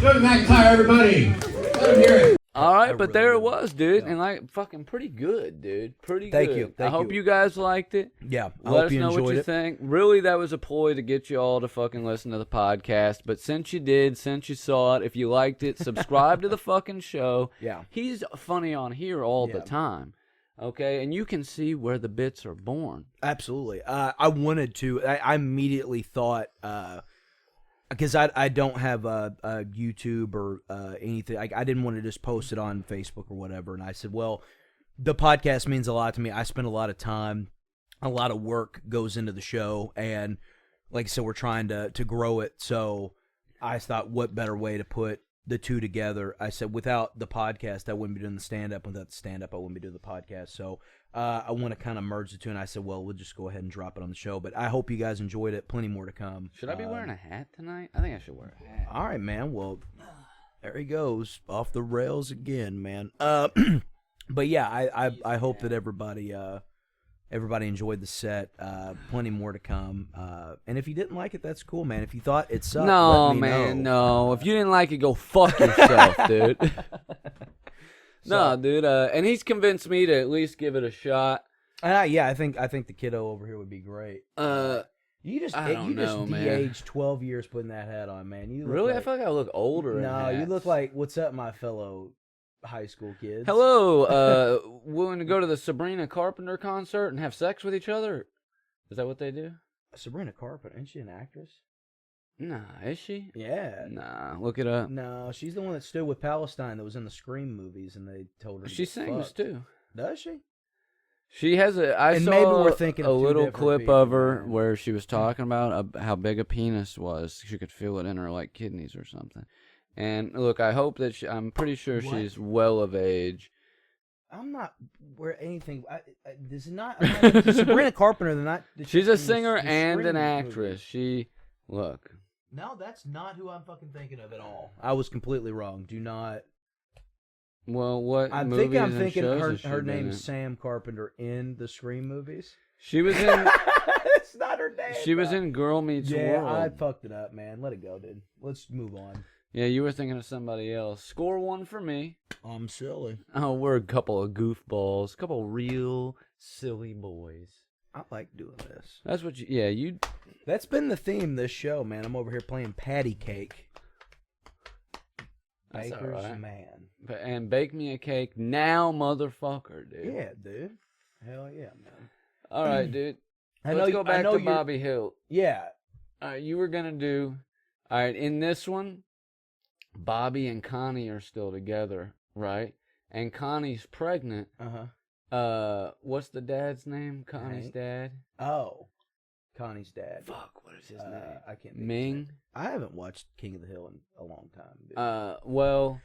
Joey McIntyre, everybody. Let him hear it. All right, but there it was, dude, and like fucking pretty good, dude. Pretty good. Thank you. I hope you guys liked it. Yeah, I Let hope us you know what enjoyed you it. think. Really, that was a ploy to get you all to fucking listen to the podcast. But since you did, since you saw it, if you liked it, subscribe to the fucking show. Yeah. He's funny on here all the Yeah. time. Okay, and you can see where the bits are born. Absolutely. I wanted to. I immediately thought, because I don't have a YouTube or anything. I didn't want to just post it on Facebook or whatever. And I said, well, the podcast means a lot to me. I spend a lot of time, a lot of work goes into the show. And like I said, we're trying to grow it. So I thought, what better way to put the two together? I said, without the podcast, I wouldn't be doing the stand-up. Without the stand-up, I wouldn't be doing the podcast. So I want to kind of merge the two. And I said, well, we'll just go ahead and drop it on the show. But I hope you guys enjoyed it. Plenty more to come. Should I be wearing a hat tonight? I think I should wear a hat. All right, man. Well, there he goes. Off the rails again, man. But yeah, I hope that everybody enjoyed the set. Plenty more to come. And if you didn't like it, that's cool, man. If you thought it sucked, No, let me man, know. no. If you didn't like it, go fuck yourself, dude. No, dude. And he's convinced me to at least give it a shot. Yeah, I think the kiddo over here would be great. You just I don't know, man. de-aged 12 years putting that hat on, man. You look Really? like, I feel like I look older. No, in you hats. look like what's up, my fellow high school kids. Hello. Willing to go to the Sabrina Carpenter concert and have sex with each other? Is that what they do? Sabrina Carpenter, isn't she an actress? Nah, is she? Yeah. Nah, look it up. No, she's the one that stood with Palestine that was in the Scream movies, and they told her to She get sings fucked. too. Does she? She has a. I And saw maybe we're thinking a of two little different clip people, of her man. where she was talking about how big a penis was. She could feel it in her like kidneys or something. And look, I hope that I'm pretty sure What? she's well of age. I'm not where anything. This is not. I'm not Sabrina Carpenter. They're not. She's a in singer the and Scream an movies. actress. She look. No, that's not who I'm fucking thinking of at all. I was completely wrong. Do not. Well, what I'm movies and thinking shows has she her been name's in? Sam Carpenter in the Scream movies. She was in. That's not her name. She was bro. in Girl Meets Yeah, World. I fucked it up, man. Let it go, dude. Let's move on. Yeah, you were thinking of somebody else. Score one for me. I'm silly. Oh, we're a couple of goofballs, a couple of real silly boys. I like doing this. That's what you. Yeah, you. That's been the theme this show, man. I'm over here playing patty cake. That's all Baker's right. man. And bake me a cake now, motherfucker, dude. Yeah, dude. Hell yeah, man. All right, dude. I Let's know go back to you're- Bobby Hill. Yeah. All right, you were gonna do. All right, in this one, Bobby and Connie are still together, right? And Connie's pregnant. What's the dad's name? Connie's Hank? dad. Oh. Connie's dad. Fuck, what is his name? I can't think of his Ming. name. I haven't watched King of the Hill in a long time. Dude. Well,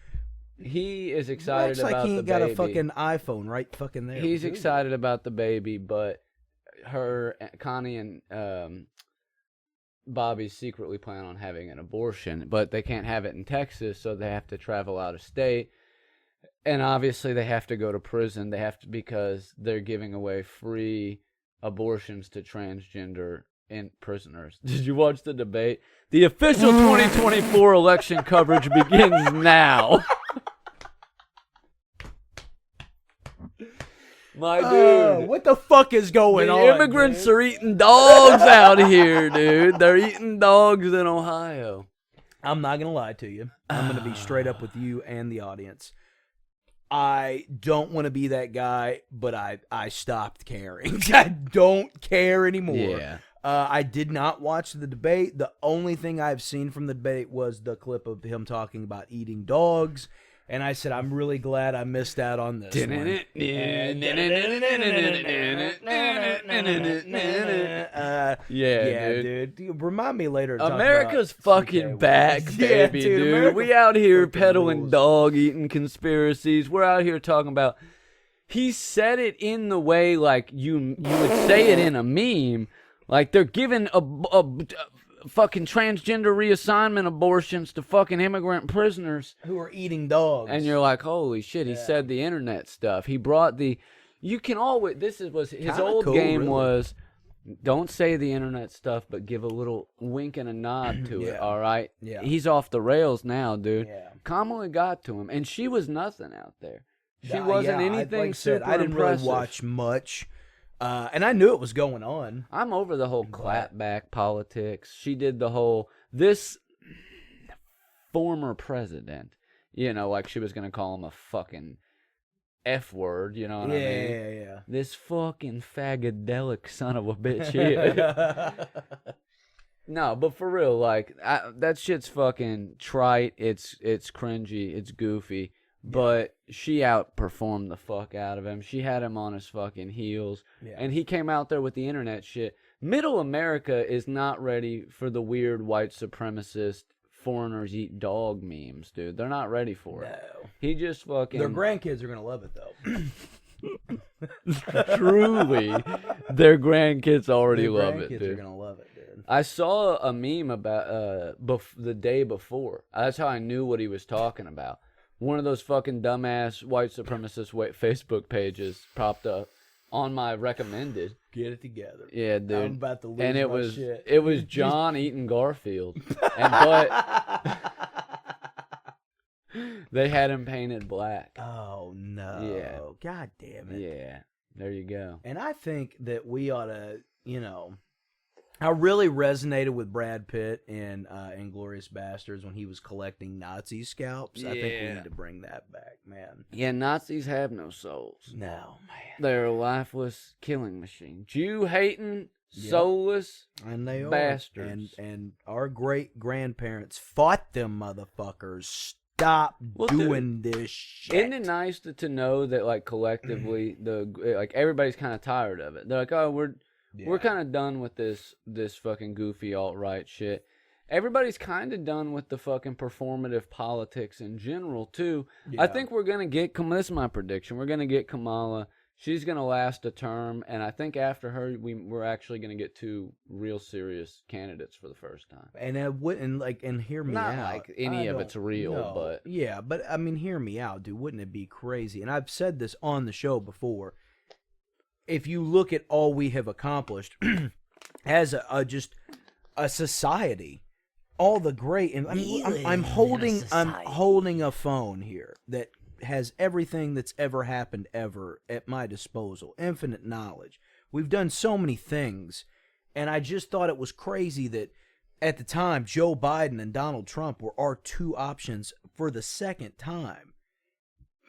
he is excited Acts like about he the ain't got baby. a fucking iPhone right fucking there. He's dude. excited about the baby, but Connie and Bobby secretly plan on having an abortion, but they can't have it in Texas, so they have to travel out of state. And obviously they have to go to prison. They have to, because they're giving away free abortions to transgender prisoners. Did you watch the debate? The official 2024 election coverage begins now. My dude. What the fuck is going The on? immigrants dude? are eating dogs out here, dude. They're eating dogs in Ohio. I'm not gonna lie to you. I'm gonna be straight up with you and the audience. I don't want to be that guy, but I stopped caring. I don't care anymore. Yeah. I did not watch the debate. The only thing I've seen from the debate was the clip of him talking about eating dogs And I said, I'm really glad I missed out on this one. Yeah, dude. Remind me later. To America's talk about fucking CK back, Williams. baby, Yeah, dude. America We out here fucking peddling rules. dog-eating conspiracies. We're out here talking about... He said it in the way like you would say it in a meme. Like they're giving a fucking transgender reassignment abortions to fucking immigrant prisoners. Who are eating dogs. And you're like, holy shit, he said the internet stuff. He brought the... You can always... was his Kinda old cool, game really. was... Don't say the internet stuff, but give a little wink and a nod to it, Yeah. all right? Yeah. He's off the rails now, dude. Yeah. Kamala got to him, and she was nothing out there. She Yeah, wasn't yeah, anything like I said, super I didn't impressive. really watch much. And I knew it was going on. I'm over the whole clapback politics. She did the whole... This former president, you know, like she was going to call him a fucking... F word, you know what I mean? Yeah. This fucking fagadelic son of a bitch here. No, but for real, like, that shit's fucking trite. It's cringy. It's goofy. But she outperformed the fuck out of him. She had him on his fucking heels. Yeah. And he came out there with the internet shit. Middle America is not ready for the weird white supremacist foreigners eat dog memes, dude. They're not ready for it. No. He just fucking... Their grandkids are going to love it, though. Truly, their grandkids already Their love grandkids it, are dude. going to love it, dude. I saw a meme about the day before. That's how I knew what he was talking about. One of those fucking dumbass white supremacist Facebook pages popped up on my recommended. Get it together. Yeah, dude. I'm about to lose and my shit. it was John eating Garfield, but they had him painted black. Oh, no. Yeah. God damn it. Yeah, there you go. And I think that we ought to, you know, I really resonated with Brad Pitt in Inglourious Bastards when he was collecting Nazi scalps. I think we Yeah. need to bring that back, man. Yeah, Nazis have no souls. No, man. They're a lifeless killing machine. Jew-hating, Yep. soulless And they are. bastards. And our great-grandparents fought them motherfuckers. Stop doing this shit. Isn't it nice to know that, like, collectively, everybody's kind of tired of it? They're like, oh, we're kind of done with this fucking goofy alt-right shit. Everybody's kind of done with the fucking performative politics in general, too. Yeah. I think we're going to get, this is my prediction, we're going to get Kamala. She's going to last a term, and I think after her, we're actually going to get two real serious candidates for the first time. And I wouldn't, and hear me Not out. like any of it's real, no. but... Yeah, but, I mean, hear me out, dude. Wouldn't it be crazy? And I've said this on the show before. If you look at all we have accomplished as just a society, all the great, and I mean, I'm holding a phone here that has everything that's ever happened ever at my disposal, infinite knowledge. We've done so many things, and I just thought it was crazy that at the time Joe Biden and Donald Trump were our two options for the second time.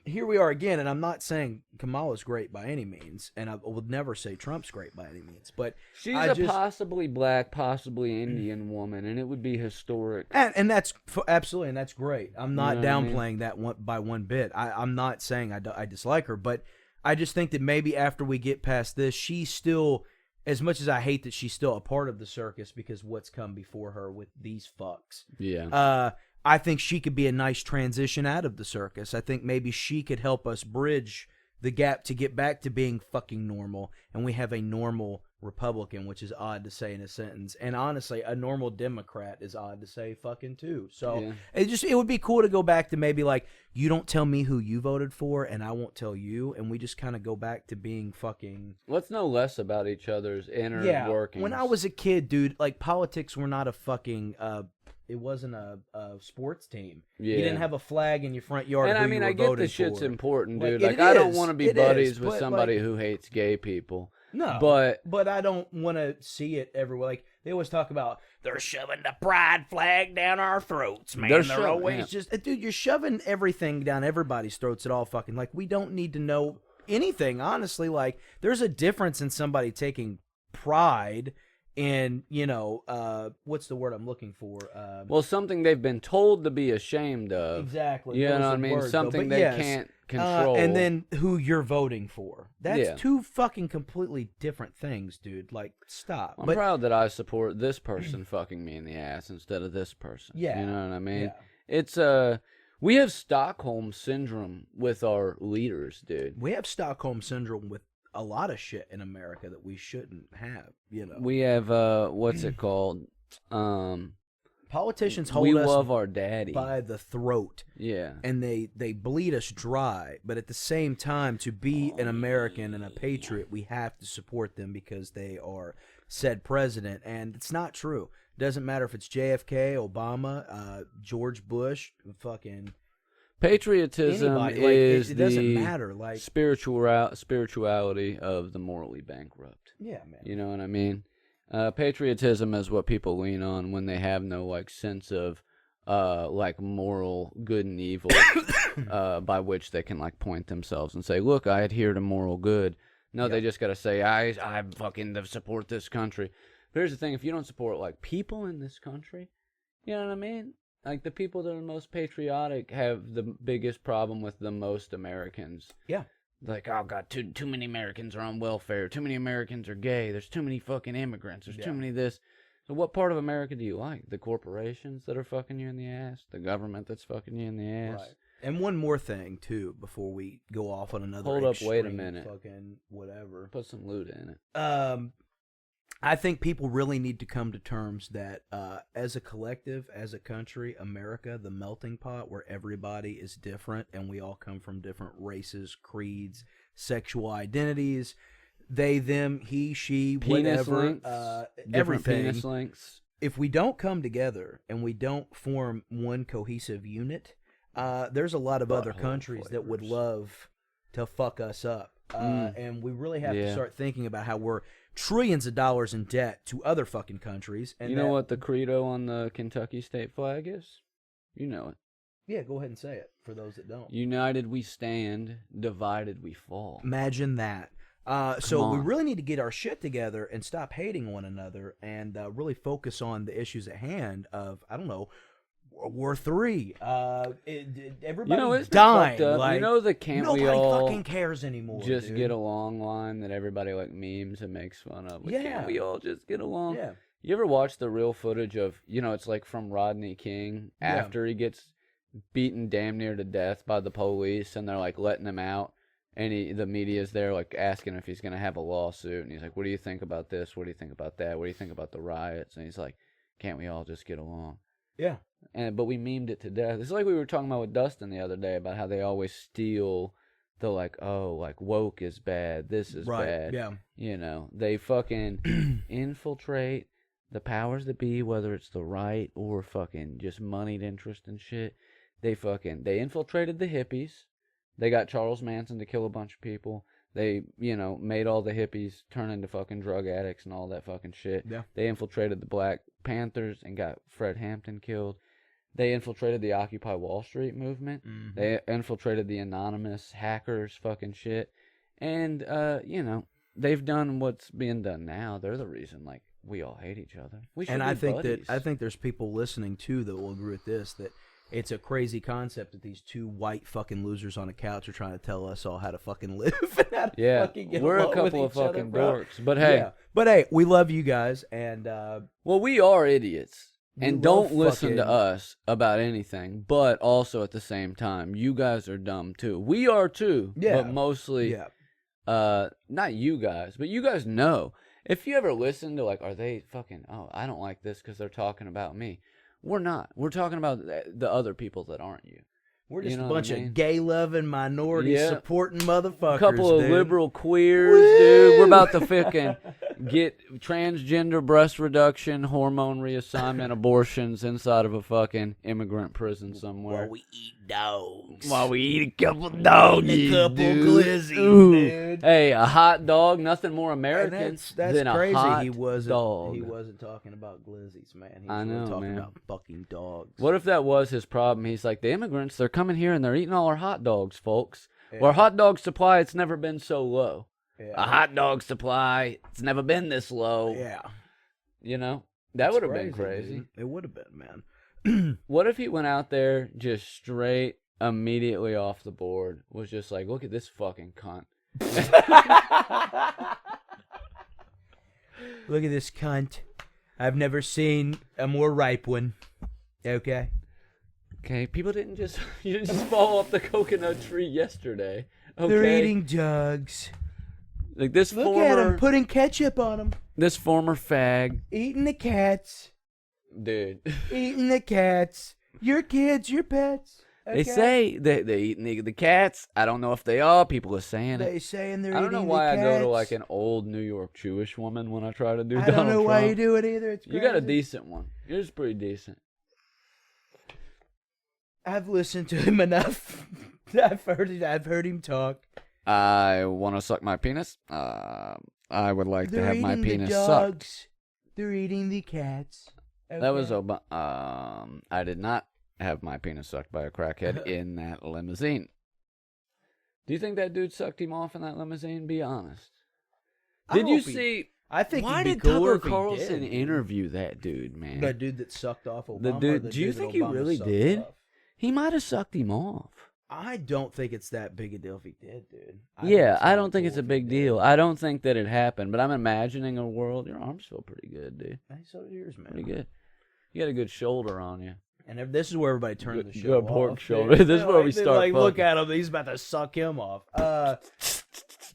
Here we are again, and I'm not saying Kamala's great by any means, and I would never say Trump's great by any means, but She's a possibly black, possibly Indian woman, and it would be historic. and that's absolutely, and that's great. I'm not You know what I downplaying that by one bit. I'm not saying I dislike her, but I just think that maybe after we get past this, she's still, as much as I hate that she's still a part of the circus because what's come before her with these fucks. Yeah. I think she could be a nice transition out of the circus. I think maybe she could help us bridge the gap to get back to being fucking normal, and we have a normal Republican, which is odd to say in a sentence. And honestly, a normal Democrat is odd to say fucking too. So Yeah. it would be cool to go back to maybe like, you don't tell me who you voted for, and I won't tell you, and we just kind of go back to being fucking... Let's know less about each other's inner workings. When I was a kid, dude, like politics were not a fucking... it wasn't a sports team. Yeah. You didn't have a flag in your front yard. And who I mean, you were I get the voting shit's for. important, Like, dude. it Like, I don't is. want to be It buddies is, with but, somebody like- who hates gay people. No, But I don't want to see it everywhere. Like they always talk about, They're shoving the pride flag down our throats, man. They're They're, shoving- always yeah. just dude, you're shoving everything down everybody's throats at all fucking. Like we don't need to know anything, honestly. Like there's a difference in somebody taking pride in, you know, what's the word I'm looking for? Well, something they've been told to be ashamed of. Exactly. You that know was what I the mean? word, though. Something But they yes, can't control. and then who you're voting for. That's Yeah. two fucking completely different things, dude. Like, stop. I'm But proud that I support this person fucking me in the ass instead of this person. Yeah. You know what I mean? Yeah. It's we have Stockholm syndrome with our leaders, dude. we have Stockholm syndrome with a lot of shit in America that we shouldn't have, you know. We have what's it called? Politicians hold We us love our daddy. by the throat, Yeah. and they bleed us dry. But at the same time, to be an American and a patriot, we have to support them because they are said president. And it's not true. It doesn't matter if it's JFK, Obama, George Bush, fucking Patriotism anybody. Like, is it doesn't the matter. Like, spirituality of the morally bankrupt. yeah, man. You know what I mean? Patriotism is what people lean on when they have no like sense of like moral good and evil by which they can like point themselves and say, look, I adhere to moral good. No, they just gotta say, I fucking support this country. But here's the thing, if you don't support like people in this country, you know what I mean? Like the people that are most patriotic have the biggest problem with the most Americans. Yeah. Like, oh god, too many Americans are on welfare. Too many Americans are gay. There's too many fucking immigrants. There's too many this. So what part of America do you like? The corporations that are fucking you in the ass? The government that's fucking you in the ass? Right. And one more thing too, before we go off on another. Hold up, wait a extreme minute. Fucking whatever. Put some loot in it. I think people really need to come to terms that, as a collective, as a country, America, the melting pot where everybody is different and we all come from different races, creeds, sexual identities, they, them, he, she, Penis whatever, links. Different everything. penis links. If we don't come together and we don't form one cohesive unit, there's a lot of other Butthole countries that would flavors. love to fuck us up. And we really have to Yeah. start thinking about how we're trillions of dollars in debt to other fucking countries. And You know what the credo on the Kentucky state flag is? You know it. Yeah, go ahead and say it for those that don't. United we stand, divided we fall. Imagine that. So we on. really need to get our shit together and stop hating one another and really focus on the issues at hand of, I don't know, World War III. Everybody's You know, it's dying. fucked up. Like, You know the can't nobody we all fucking cares anymore. just dude. get along line that everybody like memes and makes fun of? Like, Yeah. Can't we all just get along? Yeah. You ever watch the real footage of, you know, it's like from Rodney King Yeah. after he gets beaten damn near to death by the police and they're like letting him out and the media's there like asking if he's going to have a lawsuit and he's like, what do you think about this? What do you think about that? What do you think about the riots? And he's like, can't we all just get along? Yeah. But we memed it to death. It's like we were talking about with Dustin the other day about how they always steal the like, oh, like woke is bad, this is Right. bad. Yeah. You know, they fucking infiltrate the powers that be, whether it's the right or fucking just moneyed interest and shit. They infiltrated the hippies. They got Charles Manson to kill a bunch of people. They, you know, made all the hippies turn into fucking drug addicts and all that fucking shit. Yeah. They infiltrated the Black Panthers and got Fred Hampton killed. They infiltrated the Occupy Wall Street movement. Mhm. They infiltrated the anonymous hackers fucking shit. And, you know, they've done what's being done now. They're the reason, like, we all hate each other. We should And be I think buddies. I think there's people listening too that will agree with this, that it's a crazy concept that these two white fucking losers on a couch are trying to tell us all how to fucking live and how to Yeah, fucking get we're a along with couple of each other, fucking bro. dorks. But hey, Yeah. But hey, we love you guys, and well, we are idiots. We And love don't listen to fucking- us about anything, but also at the same time, you guys are dumb too. We are too, Yeah. but mostly, yeah, not you guys, but you guys know. If you ever listen to like, are they fucking, oh, I don't like this because they're talking about me. We're not. We're talking about the other people that aren't you. we're You just know a what I bunch mean? of gay-loving, minority-supporting motherfuckers. A couple of dude. liberal queers, dude. We're about to fucking get transgender breast reduction, hormone reassignment, abortions inside of a fucking immigrant prison somewhere. While we eat dogs. While we eat a couple doggies, a couple dude. glizzies, Ooh. dude. Hey, a hot dog, nothing more And American that's than crazy. a hot He wasn't. dog. He wasn't talking about glizzies, man. He was I really know, talking man. about fucking dogs. What if that was his problem? He's like, the immigrants, they're coming here and they're eating all our hot dogs, folks. Yeah. Our hot dog supply, it's never been so low. Yeah. A hot dog supply, it's never been this low. Yeah. You know, that would have been Crazy, crazy. dude. It would have been, man. What if he went out there just straight immediately off the board, was just like, look at this fucking cunt. Look at this cunt. I've never seen a more ripe one. Okay. Okay, people didn't just you didn't just fall off the coconut tree yesterday. Okay, They're eating drugs. like this Look at former them putting ketchup on them. this former fag, Eating the cats. dude. Eating the cats. Your kids, your pets. They Okay? say that they eat the cats. I don't know if they are. People are saying it. They saying they're I don't eating know why I the go to cats. like an old New York Jewish woman when I try to do I Donald don't know Trump. why you do it either. It's You got a crazy. decent one. Yours is pretty decent. I've listened to him enough. I've heard him talk. I want to suck my penis. I would like They're to have my eating the penis sucked. dogs. They're eating the cats. That was Okay. I did not have my penis sucked by a crackhead in that limousine. Do you think that dude sucked him off in that limousine? Be honest. I Did you hope he- see? I think Why he'd be did cooler Tucker if he Carlson did. interview that dude, man? The dude that sucked off Obama. The or dude- the do you dude that think he Obama really sucked did? off? He might have sucked him off. I don't think it's that big a deal if he did, dude. Yeah, I kinda don't think cool it's a if he big did. deal. I don't think that it happened, but I'm imagining a world. Your arms feel pretty good, dude. Hey, so do yours, man. Pretty good. You got a good shoulder on you. And this is where everybody turns the Good- show good pork off. shoulder. dude. This is where we Like, start Like, look fucking. at him. He's about to suck him off.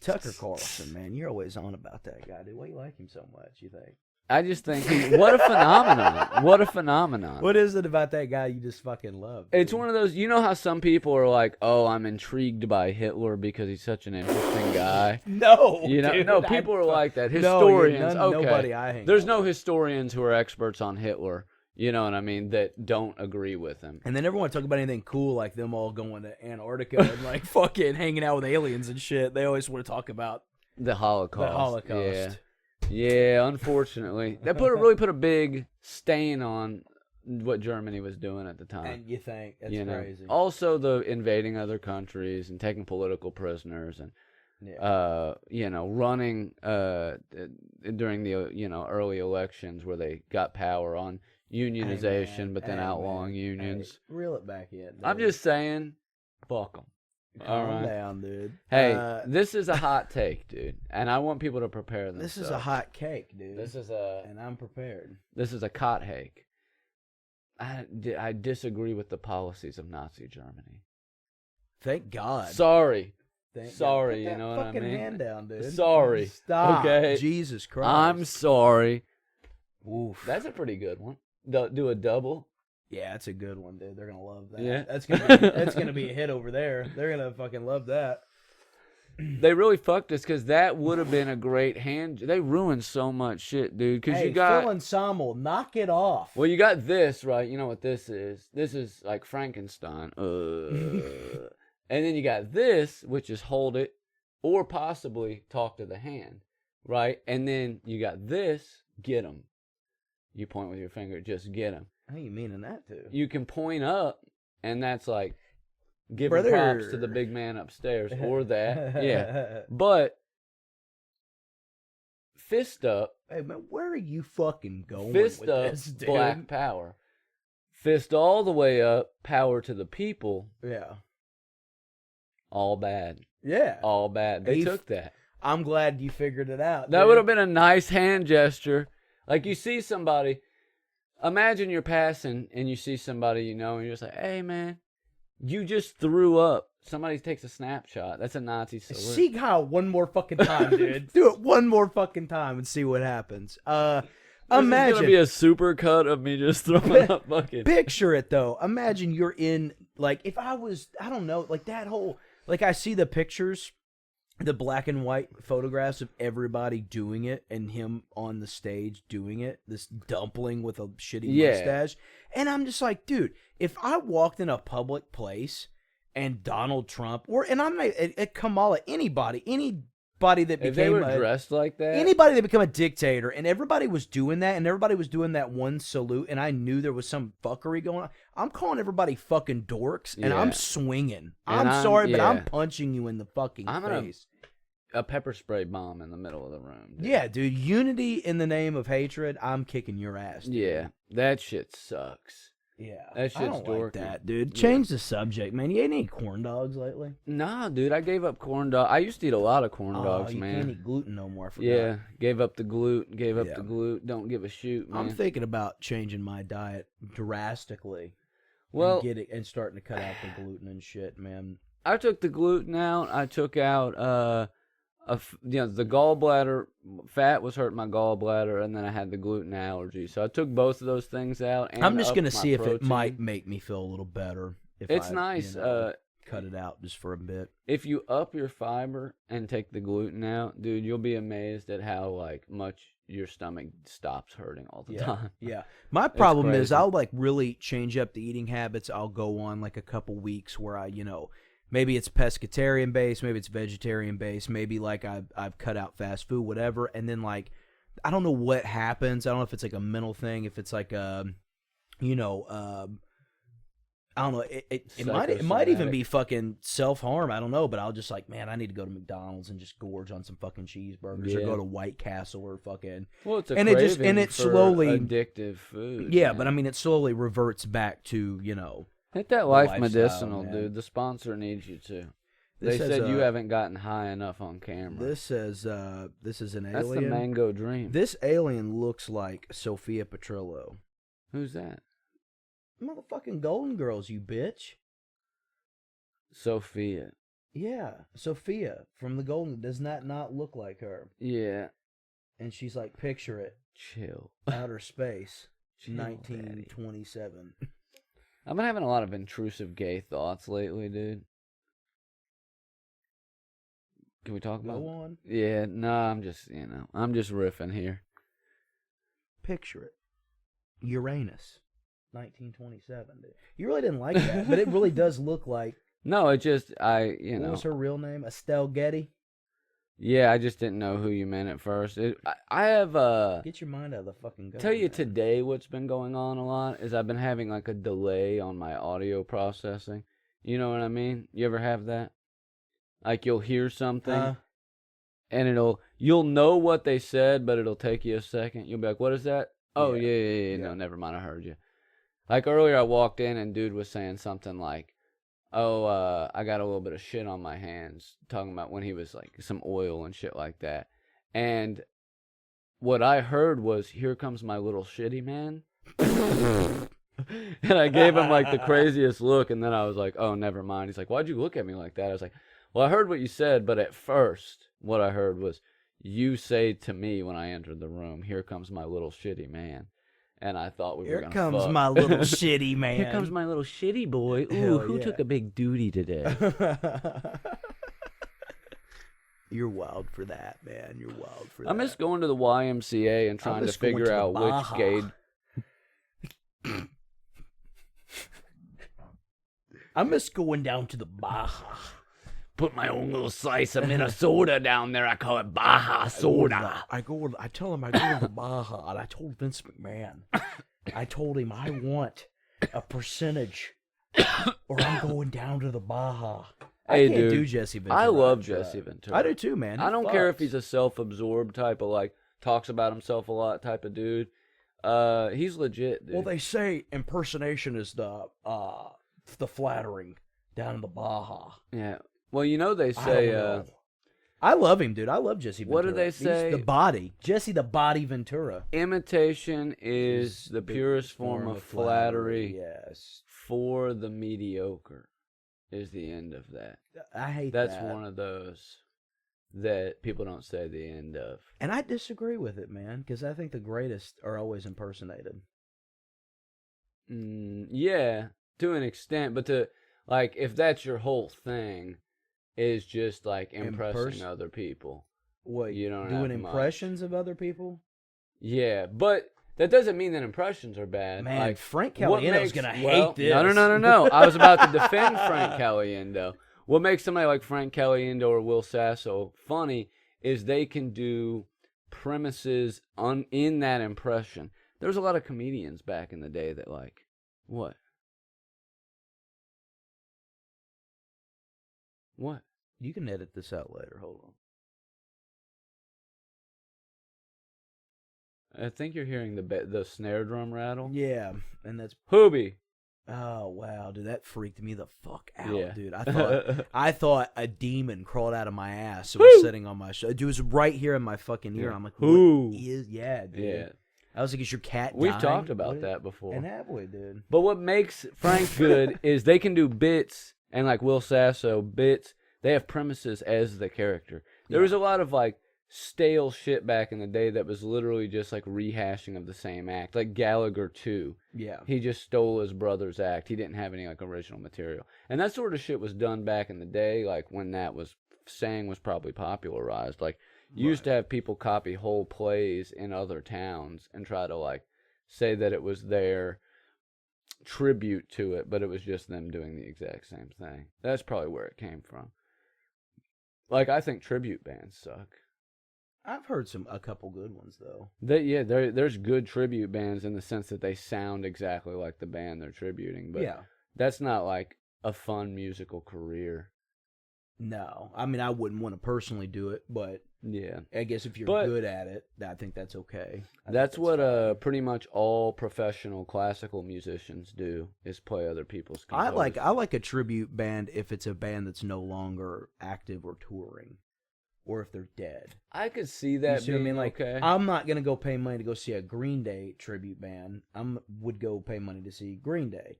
Tucker Carlson, man. You're always on about that guy, dude. Why you like him so much, you think? I just think, what a phenomenon. What a phenomenon. What is it about that guy you just fucking love? It's dude? one of those, you know how some people are like, oh, I'm intrigued by Hitler because he's such an interesting guy. No, You know, dude, no, people are like that. No, Historians, okay. Nobody I hang There's out no with. historians who are experts on Hitler, you know what I mean, that don't agree with him. And they never want to talk about anything cool like them all going to Antarctica and like fucking hanging out with aliens and shit. They always want to talk about The Holocaust. the Holocaust. Yeah. Yeah, unfortunately. That really put a big stain on what Germany was doing at the time. And you think that's you know? crazy. Also, the invading other countries and taking political prisoners and, Yeah. you know, running during the, you know, early elections where they got power on unionization, Hey, man. but then Hey, outlawing man. unions. Hey, reel it back in. I'm dude. just saying, fuck them. Calm all right. down, dude. Hey, this is a hot take, dude, and I want people to prepare themselves. this is a hot cake, dude. This is a and I'm prepared. cot hake. I disagree with the policies of Nazi Germany. Thank God. Sorry. Thank sorry, God. Put you know that what I fucking mean? hand down, dude. Sorry. Stop. Okay. Jesus Christ. I'm sorry. Oof. That's a pretty good one. Do a double. Yeah, that's a good one, dude. They're gonna love that. Yeah. That's gonna be a hit over there. They're gonna fucking love that. They really fucked us because that would have been a great hand. They ruined so much shit, dude. Because Hey, you got Phil Ensemble, knock it off. well, you got this right. You know what this is? This is like Frankenstein. And then you got this, which is hold it, or possibly talk to the hand, right? And then you got this, get them. You point with your finger, just get them. How you meaning that too? You can point up, and that's like giving Brother. props to the big man upstairs, or that, yeah. But fist up, Hey man, where are you fucking going fist with up, this, dude? black power. Fist all the way up, power to the people, Yeah. all bad. Yeah. All bad. They He- took that. I'm glad you figured it out. That dude. would have been a nice hand gesture. Like you see somebody, imagine you're passing and you see somebody you know, and you're just like, hey man, you just threw up. Somebody takes a snapshot. That's a Nazi salute. See Kyle one more fucking time, dude. Do it one more fucking time and see what happens. This Imagine. is gonna be a super cut of me just throwing up fucking. Picture it though. Imagine you're in like if I was I don't know like that whole like I see the pictures, the black and white photographs of everybody doing it and him on the stage doing it. This dumpling with a shitty Yeah. mustache, and I'm just like, dude, if I walked in a public place and Donald Trump and I'm not Kamala, anybody that If they became were dressed like that, anybody that become a dictator and everybody was doing that and everybody was doing that one salute and I knew there was some fuckery going on, I'm calling everybody fucking dorks and Yeah. I'm swinging. And I'm sorry, but yeah. I'm punching you in the fucking I'm gonna- face. a pepper spray bomb in the middle of the room. Dude. Yeah, dude. Unity in the name of hatred. I'm kicking your ass. Dude. Yeah, that shit sucks. Yeah, That shit's I don't like dorky. that, dude. Change the subject, man. You ate any corn dogs lately? Nah, dude, I gave up corn dog. I used to eat a lot of corn dogs, you man. can't eat gluten no more. I forgot. Yeah, gave up the glute. Gave up Yeah. the glute. Don't give a shoot, man. I'm thinking about changing my diet drastically. Well, and starting to cut out the gluten and shit, man. I took the gluten out. I took out the gallbladder fat was hurting my gallbladder, and then I had the gluten allergy. So I took both of those things out. And I'm just upped gonna my see if it protein. might make me feel a little better. If It's I, nice. Cut it out just for a bit. If you up your fiber and take the gluten out, dude, you'll be amazed at how much your stomach stops hurting all the time. Yeah. My problem is crazy. I'll really change up the eating habits. I'll go on a couple weeks where I, maybe it's pescatarian based, maybe it's vegetarian based, maybe I've cut out fast food, whatever, and then I don't know what happens. I don't know if it's a mental thing, if it's I don't know. It might even be fucking self-harm. I don't know, but I'll just man, I need to go to McDonald's and just gorge on some fucking cheeseburgers or go to White Castle or fucking. Well, it's a and it for slowly addictive food. Yeah, man. but I mean, it slowly reverts back to Hit that Life lifestyle, Medicinal, man. dude. The sponsor needs you to. This They says, said you haven't gotten high enough on camera. This says this is an That's alien. the mango dream. This alien looks like Sophia Petrillo. Who's that? Motherfucking Golden Girls, you bitch. Sophia. Yeah, Sophia from the Golden. Does that not look like her? Yeah. And she's picture it, Chill. outer space, Chill, 1927. I've been having a lot of intrusive gay thoughts lately, dude. Can we talk about Go on. Yeah, no, I'm just riffing here. Picture it, Uranus, 1927. You really didn't like that, but it really does look like. No, it just, What was her real name? Estelle Getty? Yeah, I just didn't know who you meant at first. I have, Get your mind out of the fucking gutter. tell you man. today what's been going on a lot is I've been having a delay on my audio processing. You know what I mean? You ever have that? You'll hear something, and you'll know what they said, but it'll take you a second. You'll be like, what is that? Oh, yeah. No, never mind, I heard you. Earlier I walked in and dude was saying something I got a little bit of shit on my hands, talking about when he was some oil and shit like that. And what I heard was, here comes my little shitty man. And I gave him the craziest look, and then I was like, oh, never mind. He's like, why'd you look at me like that? I was like, well, I heard what you said, but at first, what I heard was, you say to me when I entered the room, here comes my little shitty man. And I thought we were going to fuck. Here comes my little shitty man. Here comes my little shitty boy. Ooh, Hell who yeah. took a big duty today? You're wild for that, man. You're wild for that. I miss going to the YMCA and trying to figure out which gay... I miss going down to the Baja. Put my own little slice of Minnesota down there. I call it Baja Soda. I tell him I go to the Baja, and I told Vince McMahon. I told him I want a percentage, or I'm going down to the Baja. Hey, I can't dude, do Jesse Ventura. I love Jesse Ventura. I do too, man. I don't care if he's a self-absorbed type of talks about himself a lot type of dude. He's legit, dude. Well, they say impersonation is the flattering down in the Baja. Yeah. Well, they say... I love him, dude. I love Jesse Ventura. What do they say? He's the body. Jesse the Body Ventura. imitation is the purest form of flattery Yes. for the mediocre is the end of that. I hate That's that. one of those that people don't say the end of. And I disagree with it, man, because I think the greatest are always impersonated. Yeah, to an extent, but if that's your whole thing, is just impressing other people. What, You don't doing have much. impressions of other people? Yeah, but that doesn't mean that impressions are bad. Man, Frank what Caliendo's makes- going to well, hate this. No. I was about to defend Frank Caliendo. What makes somebody like Frank Caliendo or Will Sasso funny is they can do premises in that impression. There's a lot of comedians back in the day that what? What? You can edit this out later. Hold on. I think you're hearing the snare drum rattle. Yeah, and that's Hoobie. oh wow, dude, that freaked me the fuck out, Yeah. dude. I thought a demon crawled out of my ass. It was sitting on my shoulder. It was right here in my fucking ear. Yeah. I'm like, Who? what is? Yeah, dude. Yeah. I was like, is your cat? We've dying? talked about What- that before. And have we, dude? But what makes Frank good is they can do bits, and like Will Sasso, bits, they have premises as the character. There was a lot of like stale shit back in the day that was literally just like rehashing of the same act. Like Gallagher 2. Yeah. He just stole his brother's act. He didn't have any like original material. And that sort of shit was done back in the day, like when that was saying was probably popularized. Like you used to have people copy whole plays in other towns and try to like say that it was their tribute to it, but it was just them doing the exact same thing. That's probably where it came from. Like I think tribute bands suck. I've heard a couple good ones though. There's good tribute bands in the sense that they sound exactly like the band they're tributing, but Yeah. that's not like a fun musical career. No, I mean I wouldn't want to personally do it, but Yeah. I guess if you're But- good at it, I think that's okay. I think That's what fine. pretty much all professional classical musicians do is play other people's I composers. like a tribute band if it's a band that's no longer active or touring, or if they're dead. I could see You that see what I being mean? Like, okay. I'm not gonna go pay money to go see a Green Day tribute band. Would go pay money to see Green Day.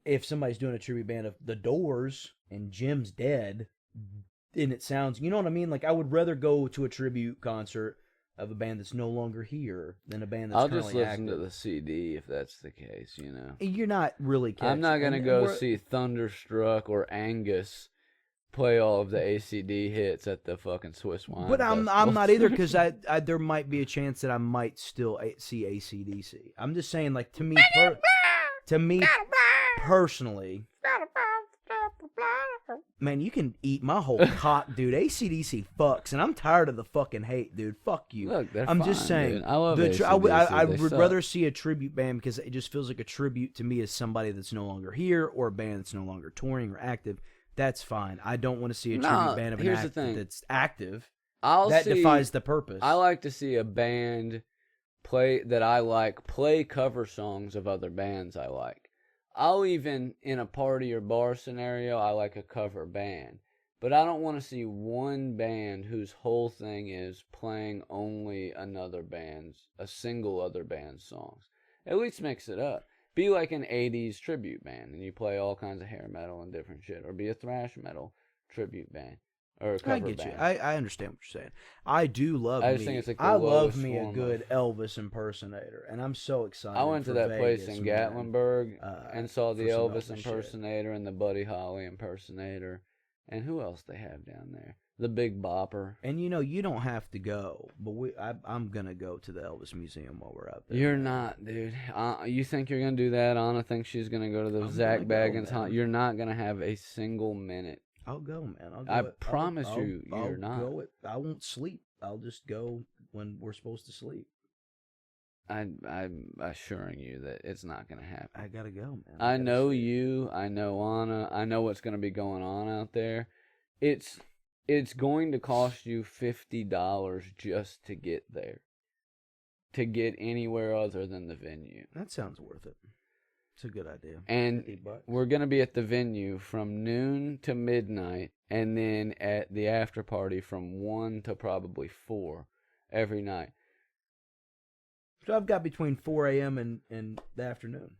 If somebody's doing a tribute band of The Doors and Jim's dead, and it sounds, you know what I mean? Like, I would rather go to a tribute concert of a band that's no longer here than a band that's I'll just currently listen to active. the CD if that's the case, you know. You're not really. I'm not catching- gonna and go we're- see Thunderstruck or Angus play all of the ACD hits at the fucking Swiss Wine. But I'm Festival. not either because I there might be a chance that I might still see AC/DC. I'm just saying, like to me personally, man, you can eat my whole cock, dude. AC/DC fucks, and I'm tired of the fucking hate, dude. Fuck you. Look, they're I'm just fine, saying. dude. I love I AC/DC. They would suck. rather see a tribute band because it just feels like a tribute to me as somebody that's no longer here or a band that's no longer touring or active. That's fine. I don't want to see a Nah, tribute band of an here's the act thing. that's active. I'll That see, defies the purpose. I like to see a band play cover songs of other bands I like. I'll even, in a party or bar scenario, I like a cover band. But I don't want to see one band whose whole thing is playing only a single other band's songs. At least mix it up. Be like an 80s tribute band, and you play all kinds of hair metal and different shit. Or be a thrash metal tribute band. Or a cover I get band. you. I understand what you're saying. I do love I just me. think it's like the I love lowest me a form good of- Elvis impersonator, and I'm so excited. I went to for that place Vegas, in man. Gatlinburg Uh, and saw the for some Elvis Elvis shit. impersonator and the Buddy Holly impersonator. And who else they have down there? The Big Bopper. And you don't have to go, but I'm gonna go to the Elvis Museum while we're out there. You're not, dude. You think you're going to do that? Anna thinks she's going to go to the I'm Zach gonna go, Baggins man. hunt. You're not going to have a single minute. I'll go, man. I'll go I promise you, you're I'll not. Go I won't sleep. I'll just go when we're supposed to sleep. I'm assuring you that it's not going to happen. I gotta go, man. I gotta know sleep. you. I know Anna. I know what's going to be going on out there. It's going to cost you $50 just to get there. To get anywhere other than the venue. That sounds worth it. It's a good idea. And $50. we're going to be at the venue from noon to midnight, and then at the after party from 1 to probably 4 every night. So I've got between 4 a.m. and the afternoon.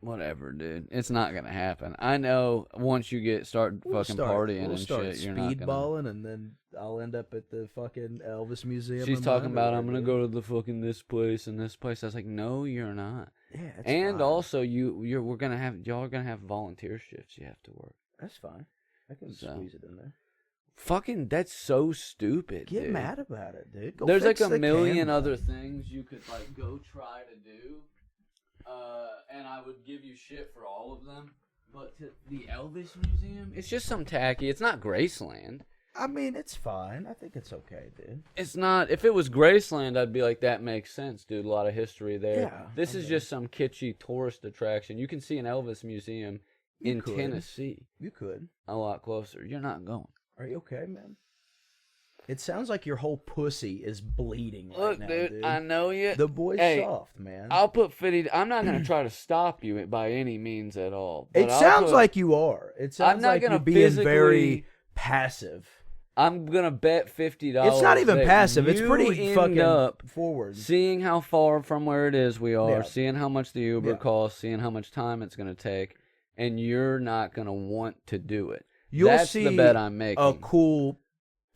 Whatever, dude. It's not going to happen. I know once you start fucking partying we'll and start shit, you're not going to... speedballing, and then I'll end up at the fucking Elvis Museum. She's in talking my about, I'm underwear, going to go to the fucking this place and this place. I was like, no, you're not. dude. Yeah, it's And fine. also, y'all are going to have volunteer shifts you have to work. That's fine. I can So. squeeze it in there. Fucking, that's so stupid, Get dude. mad about it, dude. Go There's like fix a the million camera. other things you could like go try to do, and I would give you shit for all of them. But to the Elvis Museum, it's just some tacky. It's not Graceland. I mean, it's fine. I think it's okay, dude. It's not. If it was Graceland, I'd be like, that makes sense, dude. A lot of history there. Yeah, This I is mean- just some kitschy tourist attraction. You can see an Elvis Museum You in could. Tennessee, You could. a lot closer. You're not going. Are you okay, man? It sounds like your whole pussy is bleeding right Look, now, dude, I know you. The boy's Hey, soft, man. I'll put 50. I'm not gonna try to stop you by any means at all. But It sounds like you are. It sounds not like gonna you're being very physically- passive. I'm gonna bet $50. It's not even that passive. It's you pretty end fucking up forward. seeing how far from where it is we are, Yeah. seeing how much the Uber Yeah. costs, seeing how much time it's gonna take, and you're not gonna want to do it. You'll That's see the bet I'm making. a cool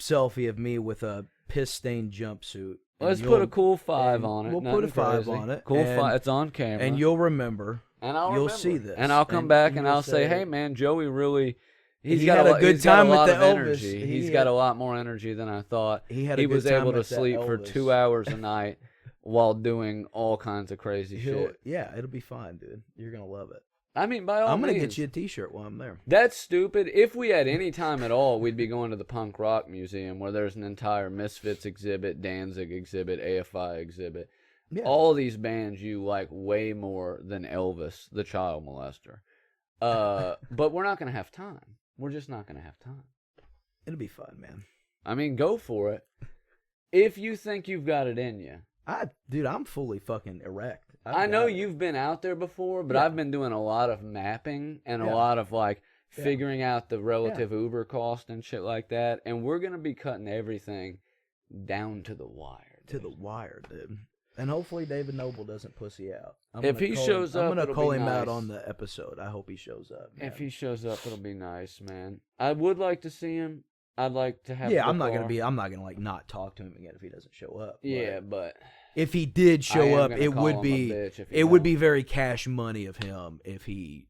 selfie of me with a piss-stained jumpsuit. and Let's put you'll- a cool 5 and on it. We'll put Nothing a 5 crazy. on it. Cool and, 5. It's on camera. And you'll remember. And I'll you'll remember. see this. And I'll come and back you and will I'll say, say, hey, man, Joey really... He got had a good he's got time a with lot the of Elvis. energy. He He's got had- a lot more energy than I thought. He had a He good was time able to with that sleep for Elvis. 2 hours a night while doing all kinds of crazy shit. Yeah, it'll be fine, dude. You're gonna love it. I mean, by all I'm gonna means. get you a T-shirt while I'm there. That's stupid. If we had any time at all, we'd be going to the Punk Rock Museum where there's an entire Misfits exhibit, Danzig exhibit, AFI exhibit. Yeah. All these bands you like way more than Elvis, the child molester. But we're not going to have time. We're just not going to have time. It'll be fun, man. I mean, go for it. If you think you've got it in you. Dude, I'm fully fucking erect. I know you've been out there before, but I've been doing a lot of mapping and a Yeah. lot of like Yeah. figuring out the relative Uber cost and shit like that. And we're going to be cutting everything down to the wire. To the wire, dude. And hopefully David Noble doesn't pussy out. If he shows I'm up, gonna it'll call be him out nice. on the episode. I hope he shows up. Man. If he shows up, it'll be nice, man. I would like to see him. I'd like to have. yeah, the I'm not car. gonna like not talk to him again if he doesn't show up. Yeah, but if he did I show am up, gonna it call would him a be bitch if he it would don't. be very cash money of him if he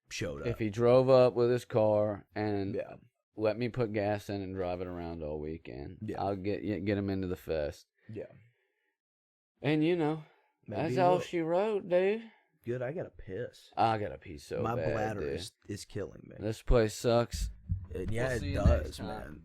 showed up. if he drove up with his car and yeah, let me put gas in and drive it around all weekend, Yeah. I'll get him into the fest. yeah. And Maybe that's he all will. she wrote, dude. Good. I gotta piss. I got a pee so My bad, bladder dude. is killing me. This place sucks. And yeah, We'll see it you next does, time. man.